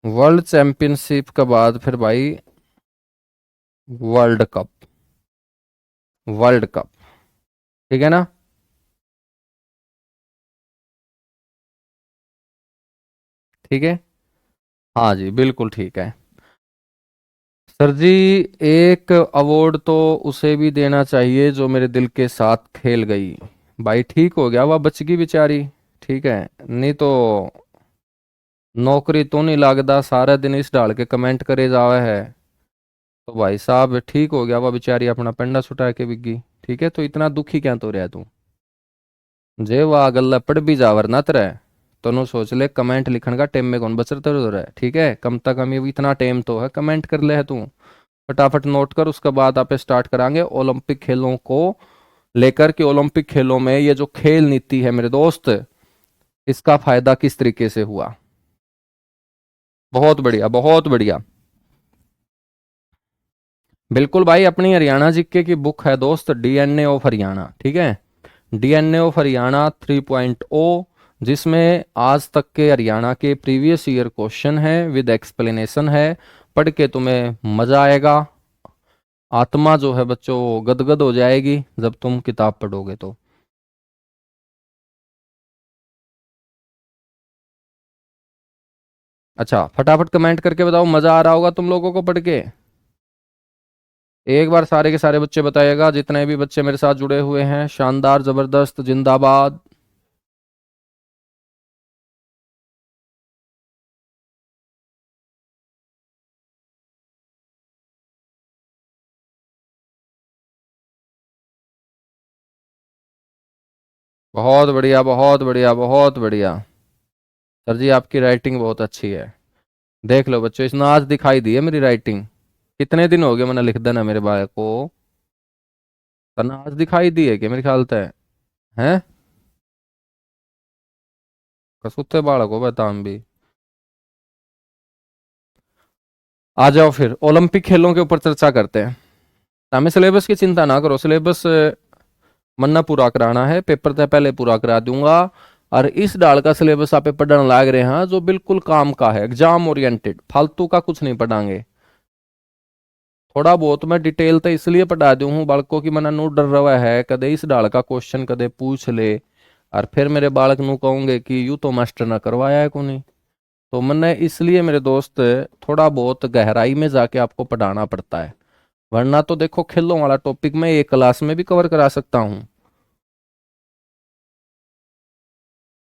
world championship के बाद फिर भाई वर्ल्ड कप, वर्ल्ड कप, ठीक है ना। ठीक है, हाँ जी बिल्कुल ठीक है। सर जी एक अवार्ड तो उसे भी देना चाहिए जो मेरे दिल के साथ खेल गई। भाई ठीक हो गया, वह बच गई बेचारी, ठीक है। नहीं तो नौकरी तो नहीं लगता, सारा दिन इस डाल के कमेंट करे जावे है। तो भाई साहब ठीक हो गया, वह बेचारी अपना पेंडा छुटा के बिक गई। ठीक है, तो इतना दुखी क्या तो रहा तू, जे वह गल्ला पढ़ भी जावर ना तरह तनु सोच ले कमेंट लिखने का टेम में कौन बचरता रह है। ठीक है, कम तक कम ये इतना टेम तो है, कमेंट कर ले है तू, फटाफट नोट कर। उसके बाद आप स्टार्ट करांगे ओलंपिक खेलों को लेकर के। ओलंपिक खेलों में ये जो खेल नीति है मेरे दोस्त, इसका फायदा किस तरीके से हुआ। बहुत बढ़िया, बहुत बढ़िया। बिल्कुल भाई, अपनी हरियाणा जीके की बुक है दोस्त, डीएनए ऑफ हरियाणा, ठीक है। डीएनए ऑफ हरियाणा 3.0, जिसमें आज तक के हरियाणा के प्रीवियस ईयर क्वेश्चन है विद एक्सप्लेनेशन है। पढ़ के तुम्हें मजा आएगा, आत्मा जो है बच्चों गदगद हो जाएगी जब तुम किताब पढ़ोगे तो। अच्छा फटाफट कमेंट करके बताओ, मजा आ रहा होगा तुम लोगों को पढ़ के। एक बार सारे के सारे बच्चे बताइएगा, जितने भी बच्चे मेरे साथ जुड़े हुए हैं, शानदार जबरदस्त जिंदाबाद। बहुत बढ़िया, बहुत बढ़िया, बहुत बढ़िया। सर जी आपकी राइटिंग बहुत अच्छी है। देख लो बच्चों, इसने आज दिखाई दी है मेरी राइटिंग। कितने दिन हो गए मैंने लिख देना मेरे भाई को, तने आज दिखाई दी है कि मेरे ख्याल से हैं। कसुत्ते बालक हो बताम भी। आ जाओ फिर ओलंपिक खेलों के ऊपर चर्चा करते हैं। हमें सिलेबस की चिंता ना करो, सिलेबस मन्ना पूरा कराना है, पेपर तो पहले पूरा करा दूंगा। और इस डाल का सिलेबस आप पढ़ने लाग रहे हैं जो बिल्कुल काम का है, एग्जाम ओरिएंटेड, फालतू का कुछ नहीं पढ़ाएंगे। थोड़ा बहुत मैं डिटेल तो इसलिए पढ़ा दूं हूँ बालकों की, मना नू डर रहा है कदे इस डाल का क्वेश्चन कदे पूछ ले और फिर मेरे बालक नू कहूंगे कि यू तो मास्टर ने करवाया है को नहीं। तो मैंने इसलिए मेरे दोस्त थोड़ा बहुत गहराई में जाके आपको पढ़ाना पड़ता है, वरना तो देखो खेलों वाला टॉपिक मैं एक क्लास में भी कवर करा सकता हूँ।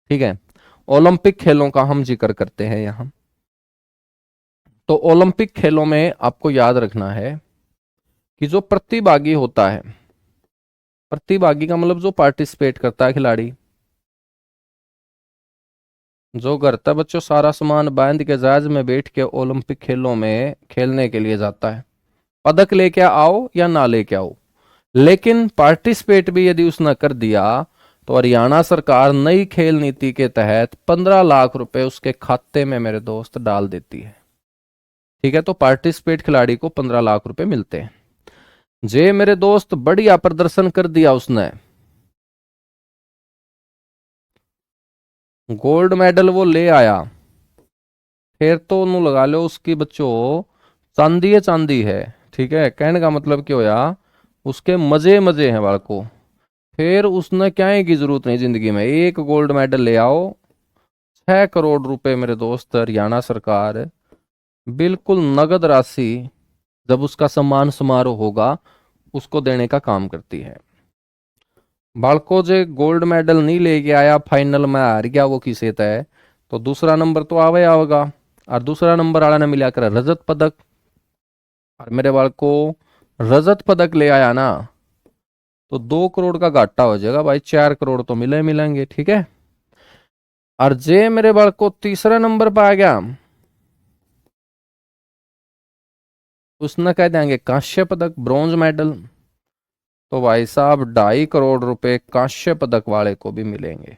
ठीक है, ओलंपिक खेलों का हम जिक्र करते हैं यहाँ। तो ओलंपिक खेलों में आपको याद रखना है कि जो प्रतिभागी होता है, प्रतिभागी का मतलब जो पार्टिसिपेट करता है खिलाड़ी, जो करता है बच्चों सारा सामान बांध के जहाज में बैठ के ओलंपिक खेलों में खेलने के लिए जाता है। पदक लेके आओ या ना लेके आओ, लेकिन पार्टिसिपेट भी यदि उसने कर दिया तो हरियाणा सरकार नई खेल नीति के तहत 15 लाख रुपए उसके खाते में मेरे दोस्त डाल देती है। ठीक है, तो पार्टिसिपेट खिलाड़ी को 15 लाख रुपए मिलते हैं। जे मेरे दोस्त बढ़िया प्रदर्शन कर दिया उसने, गोल्ड मेडल वो ले आया, फिर तो उन्होंने लगा लो उसकी बच्चों चांदी है, चांदी है। ठीक है, कहने का मतलब क्या होया, उसके मजे मजे हैं बालको। फिर उसने क्या है की जरूरत नहीं जिंदगी में, एक गोल्ड मेडल ले आओ, 6 करोड़ रुपए मेरे दोस्त हरियाणा सरकार बिल्कुल नगद राशि जब उसका सम्मान समारोह होगा उसको देने का काम करती है। बालको जो गोल्ड मेडल नहीं लेके आया, फाइनल में हार गया, वो किसे तय, तो दूसरा नंबर तो आवे आवेगा, और दूसरा नंबर वाला ने मिला कर रजत पदक। और मेरे बालको रजत पदक ले आया ना, तो 2 करोड़ का घाटा हो जाएगा भाई, 4 करोड़ तो मिलेंगे। ठीक है, और जे मेरे बालको तीसरा नंबर पे आ गया, उसने कह देंगे कांस्य पदक, ब्रॉन्ज मेडल, तो भाई साहब 2.5 करोड़ रुपए कांस्य पदक वाले को भी मिलेंगे।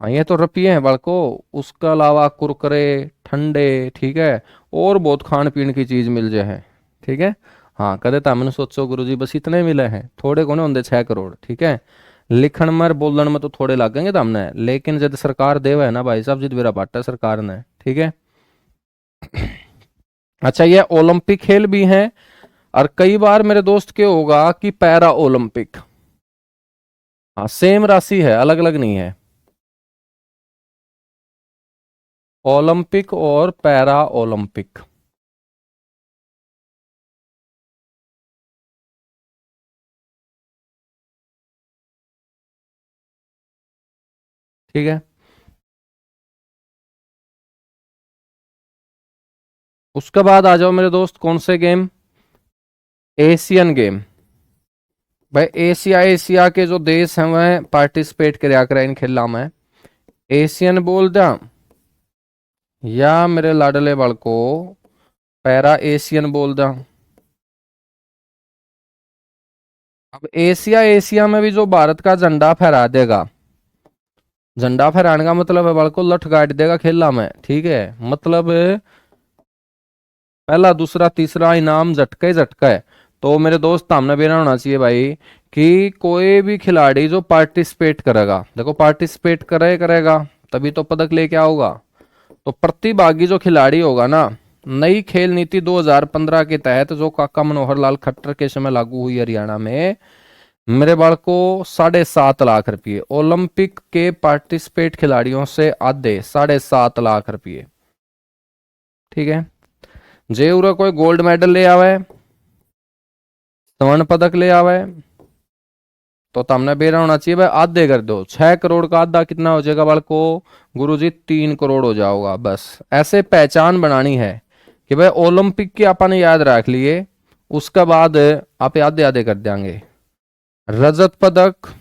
हाँ, ये तो रुपये हैं बालको, उसके अलावा कुरकुरे, ठंडे, ठीक है, और बहुत खान पीन की चीज मिल जाए। ठीक है, हाँ कदे तो मैंने सोचो गुरु जी बस इतने मिले हैं, थोड़े कोने होंगे 6 करोड़। ठीक है, लिखण में और बोलन में तो थोड़े लगेंगे तो हमने, लेकिन जब सरकार देवे है ना भाई साहब, जिद मेरा बाटा सरकार ने। ठीक है, अच्छा ये ओलंपिक खेल भी हैं, और कई बार मेरे दोस्त के होगा कि पैरा ओलंपिक। हाँ सेम राशि है, अलग अलग नहीं है, ओलंपिक और पैरा ओलंपिक। ठीक है, उसके बाद आ जाओ मेरे दोस्त कौन से गेम, एशियन गेम। भाई एशिया एशिया के जो देश हैं वह पार्टिसिपेट करया करे इन खेलों में, एशियन बोल दिया, या मेरे लाडले बाल को पैरा एशियन बोल दिया। अब एशिया एशिया में भी जो भारत का झंडा फहरा देगा, झंडा फहराने का मतलब है बाल को लठ गाड़ देगा खेला में। ठीक है, मतलब पहला दूसरा तीसरा इनाम झटका ही झटका है। तो मेरे दोस्त सामने भी ना होना चाहिए भाई कि कोई भी खिलाड़ी जो पार्टिसिपेट करेगा, देखो पार्टिसिपेट करेगा तभी तो पदक लेके आओगा। तो प्रतिभागी जो खिलाड़ी होगा ना, नई खेल नीति 2015 के तहत जो काका मनोहर लाल खट्टर के समय लागू हुई हरियाणा में, मेरे बाल को 7.5 लाख रुपये ओलंपिक के पार्टिसिपेट खिलाड़ियों से आधे 7.5 लाख रुपये। ठीक है, जे उरा कोई गोल्ड मेडल ले आवे, स्वर्ण पदक ले आवे, तो तमने बेरा होना चाहिए भाई आधे कर दो, 6 करोड़ का आधा कितना हो जाएगा बाल को, गुरु जी 3 करोड़ हो जाओगा। बस ऐसे पहचान बनानी है कि भाई ओलंपिक की आपने याद रख लिए, उसके बाद आप आधे आधे कर देंगे। रजत पदक,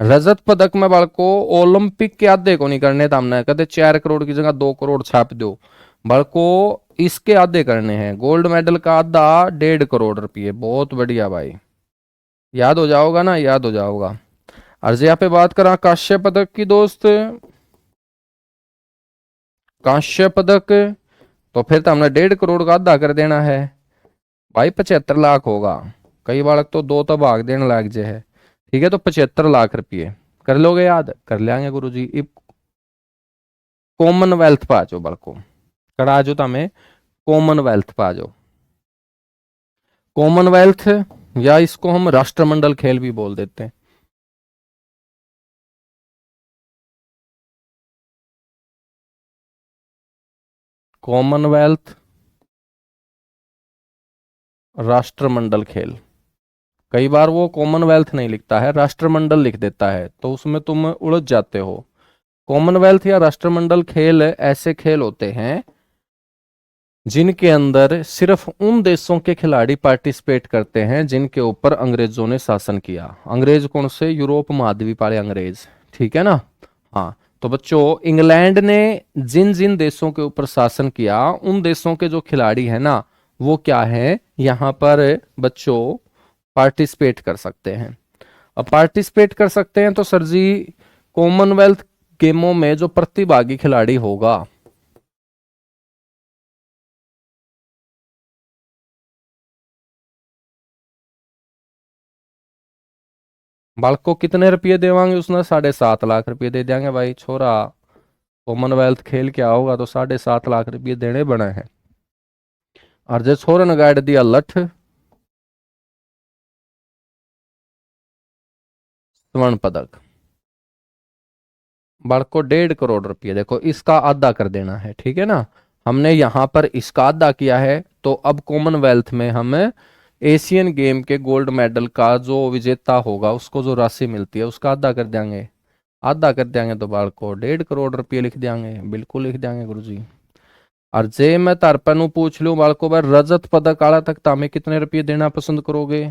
रजत पदक में बाल को ओलंपिक के आधे को नहीं करने, तो हमने कहते 4 करोड़ की जगह 2 करोड़ छाप दो बाल को, इसके आधे करने हैं। गोल्ड मेडल का आधा 1.5 करोड़ रुपये, बहुत बढ़िया भाई, याद हो जाओगा ना, याद हो जाओगा। अर्जिया पे बात करा कांस्य पदक की दोस्त, कांस्य पदक, तो फिर तो हमने 1.5 करोड़ का आधा कर देना है भाई, 75 लाख होगा। कई बालक तो दो तो भाग देने लाग जे है। ठीक है, तो 75 लाख रुपये कर लोगे याद, कर लेंगे गुरु जी। कॉमनवेल्थ पा जाओ बड़को, कड़ा जो तमें कॉमनवेल्थ पा जाओ, कॉमनवेल्थ, या इसको हम राष्ट्रमंडल खेल भी बोल देते हैं। कॉमनवेल्थ राष्ट्रमंडल खेल, कई बार वो कॉमनवेल्थ नहीं लिखता है, राष्ट्रमंडल लिख देता है, तो उसमें तुम उलझ जाते हो। कॉमनवेल्थ या राष्ट्रमंडल खेल ऐसे खेल होते हैं जिनके अंदर सिर्फ उन देशों के खिलाड़ी पार्टिसिपेट करते हैं जिनके ऊपर अंग्रेजों ने शासन किया। अंग्रेज कौन से, यूरोप महाद्वीप वाले अंग्रेज। ठीक है ना, हाँ। तो बच्चों इंग्लैंड ने जिन जिन देशों के ऊपर शासन किया, उन देशों के जो खिलाड़ी है ना, वो क्या है यहाँ पर बच्चों पार्टिसिपेट कर सकते हैं। अब पार्टिसिपेट कर सकते हैं तो सर जी कॉमनवेल्थ गेमों में जो प्रतिभागी खिलाड़ी होगा, बालक को कितने रुपये देवांगे, उसने 7.5 लाख रुपये दे देंगे भाई छोरा। कॉमनवेल्थ खेल के आओगा तो 7.5 लाख रुपये देने बने हैं। और जे छोरे ने गाड़ दिया लठ, स्वर्ण पदक। बालक को 1.5 करोड़ रुपये, देखो इसका आधा कर देना है, ठीक है ना। हमने यहां पर इसका आधा किया है, तो अब कॉमनवेल्थ में हम एशियन गेम के गोल्ड मेडल का जो विजेता होगा उसको जो राशि मिलती है उसका आधा कर देंगे। आधा कर देंगे तो बालक को 1.5 करोड़ रुपये लिख देंगे, बिल्कुल लिख देंगे गुरुजी। और जे मैं तारपा पूछ लूं बालको भाई रजत पदक आला तक तामे कितने रुपये देना पसंद करोगे।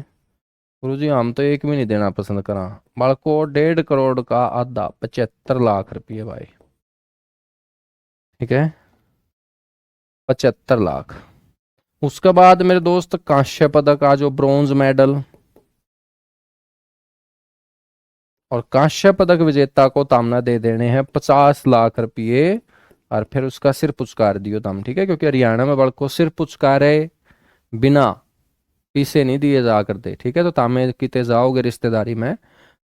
गुरुजी हम तो एक भी नहीं देना पसंद करा। बालको 1.5 करोड़ का आधा 75 लाख रुपये भाई, ठीक है, 75 लाख। उसके बाद मेरे दोस्त कांस्य पदक आ जो ब्रॉन्ज मेडल, और कांस्य पदक विजेता को तामना दे देने हैं 50 लाख रुपये। और फिर उसका सिर पुचकार दियो तम, ठीक है, क्योंकि हरियाणा में बड़को सिर पुचकारे बिना पीसे नहीं दिए जा करते, ठीक है। तो तामे किते जाओगे रिश्तेदारी में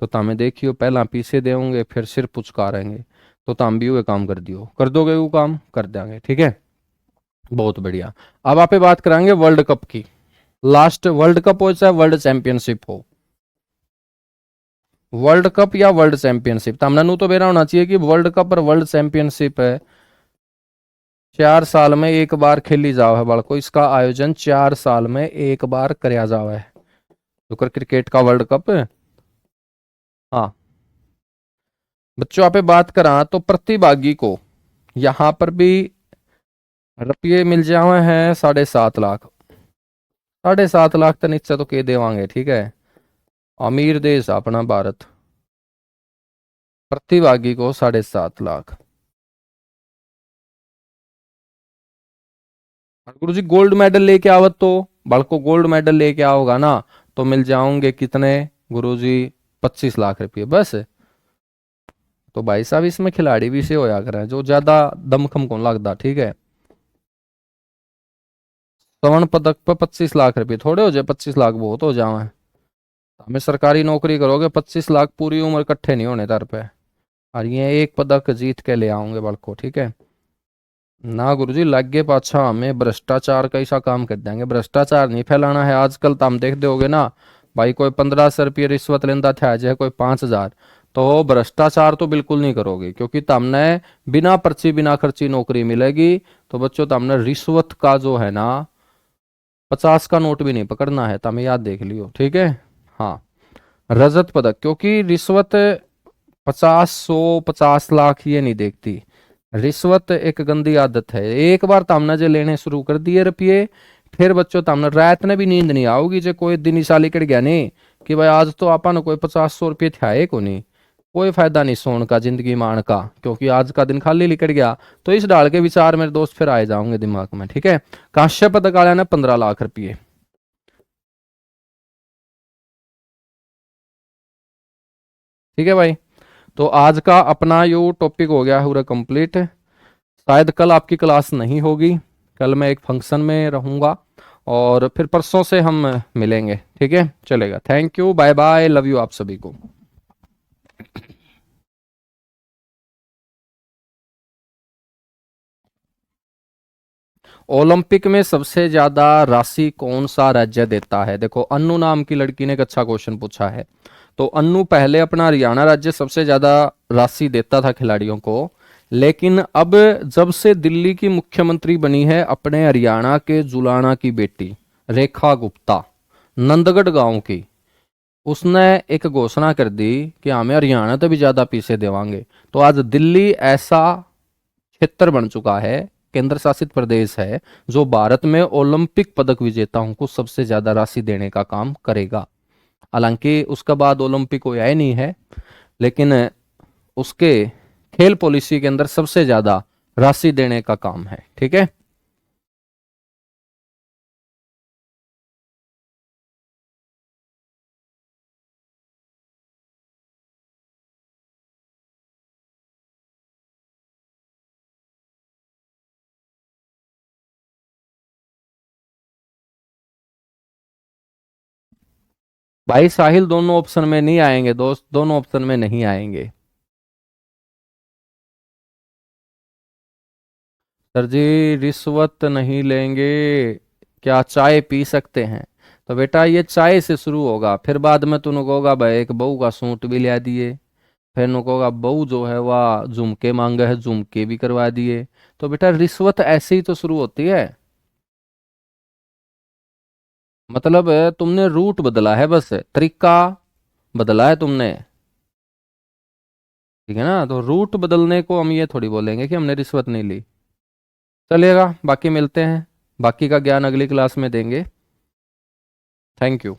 तो तामे देखियो पहला पीसे देंगे फिर सिर पुचकारेंगे। तो ताम भी वो काम कर दियो, कर दोगे वो काम कर देंगे, ठीक है। बहुत बढ़िया। अब आप बात कराएंगे वर्ल्ड कप की। लास्ट वर्ल्ड कप हो चाहे वर्ल्ड चैंपियनशिप हो, वर्ल्ड कप या वर्ल्ड चैंपियनशिप, तमने नु तो बेरा होना चाहिए कि वर्ल्ड कप और वर्ल्ड चैंपियनशिप है 4 साल में एक बार खेली जाओ है बालको, इसका आयोजन 4 साल में एक बार कराया जाओ है। तो कर क्रिकेट का वर्ल्ड कप। हाँ बच्चों आप बात करा तो प्रतिभागी को यहां पर भी रुपये मिल जावे हैं 7.5 लाख। 7.5 लाख तो नीचे तो के देवांगे, ठीक है। अमीर देश अपना भारत, प्रतिभागी को 7.5 लाख। गुरु जी गोल्ड मेडल लेके आवत तो, बालको गोल्ड मेडल लेके आओगा ना तो मिल जाओगे कितने गुरु जी, 25 लाख रुपये बस। तो भाई साहब इसमें खिलाड़ी भी से होया करें जो ज्यादा दमखम कौन लगता, ठीक है। स्वर्ण पदक पर 25 लाख रुपये थोड़े हो जाए, 25 लाख बहुत हो जावे। हमें सरकारी नौकरी करोगे 25 लाख पूरी उम्र इकट्ठे नहीं होने तर पे। और ये एक पदक जीत के ले आओगे बल्को, ठीक है। ना गुरुजी लागे पाछा हमें भ्रष्टाचार का ऐसा काम कर देंगे, भ्रष्टाचार नहीं फैलाना है। आजकल तो हम देखते होगे ना भाई, कोई 1500 रुपये रिश्वत लेता था चाहे कोई 5,000, तो भ्रष्टाचार तो बिल्कुल नहीं करोगे क्योंकि तमने बिना पर्ची बिना खर्ची नौकरी मिलेगी। तो बच्चों तमने रिश्वत का जो है ना 50 का नोट भी नहीं पकड़ना है, तमें याद देख लियो, ठीक है। हाँ रजत पदक, क्योंकि रिश्वत 50, 100, 50 लाख ये नहीं देखती। रिश्वत एक गंदी आदत है, एक बार तामना जे लेने शुरू कर दिए रुपये फिर बच्चों तामना रात में भी नींद नहीं आओगी जे कोई दिन ईसा लिकड़ गया नहीं कि भाई आज तो आपा ने कोई 50, 100 रुपये थे को नहीं। कोई फायदा नहीं सोन का जिंदगी मान का, क्योंकि आज का दिन खाली लिकड़ गया। तो इस डाल के विचार मेरे दोस्त फिर आए जाओगे दिमाग में, ठीक है। काश्य पदक आया ना 15 लाख रुपये, ठीक है भाई। तो आज का अपना यो टॉपिक हो गया है पूरा कंप्लीट। शायद कल आपकी क्लास नहीं होगी, कल मैं एक फंक्शन में रहूंगा और फिर परसों से हम मिलेंगे, ठीक है चलेगा। Thank you, bye bye, love you आप सभी को। ओलंपिक में सबसे ज्यादा राशि कौन सा राज्य देता है, देखो अन्नू नाम की लड़की ने एक अच्छा क्वेश्चन पूछा है। तो अन्नू पहले अपना हरियाणा राज्य सबसे ज्यादा राशि देता था खिलाड़ियों को, लेकिन अब जब से दिल्ली की मुख्यमंत्री बनी है अपने हरियाणा के जुलाना की बेटी रेखा गुप्ता, नंदगढ़ गांव की, उसने एक घोषणा कर दी कि हमें हरियाणा तो भी ज्यादा पैसे देवांगे। तो आज दिल्ली ऐसा क्षेत्र बन चुका है, केंद्र शासित प्रदेश है, जो भारत में ओलंपिक पदक विजेताओं को सबसे ज्यादा राशि देने का काम करेगा। हालांकि उसका बाद ओलंपिक कोई आया नहीं है, लेकिन उसके खेल पॉलिसी के अंदर सबसे ज्यादा राशि देने का काम है, ठीक है। भाई साहिल दोनों ऑप्शन में नहीं आएंगे दोस्त, दोनों ऑप्शन में नहीं आएंगे। सर जी रिश्वत नहीं लेंगे, क्या चाय पी सकते हैं? तो बेटा ये चाय से शुरू होगा, फिर बाद में तूने कहोगा भाई एक बहू का सूट भी लिया दिए, फिर नु कहोगा बहू जो है वह झुमके मांगे है, झुमके भी करवा दिए। तो बेटा रिश्वत ऐसे ही तो शुरू होती है। मतलब तुमने रूट बदला है, बस तरीका बदला है तुमने। ठीक है ना, तो रूट बदलने को हम ये थोड़ी बोलेंगे कि हमने रिश्वत नहीं ली। चलिएगा, बाकी मिलते हैं, बाकी का ज्ञान अगली क्लास में देंगे। Thank you.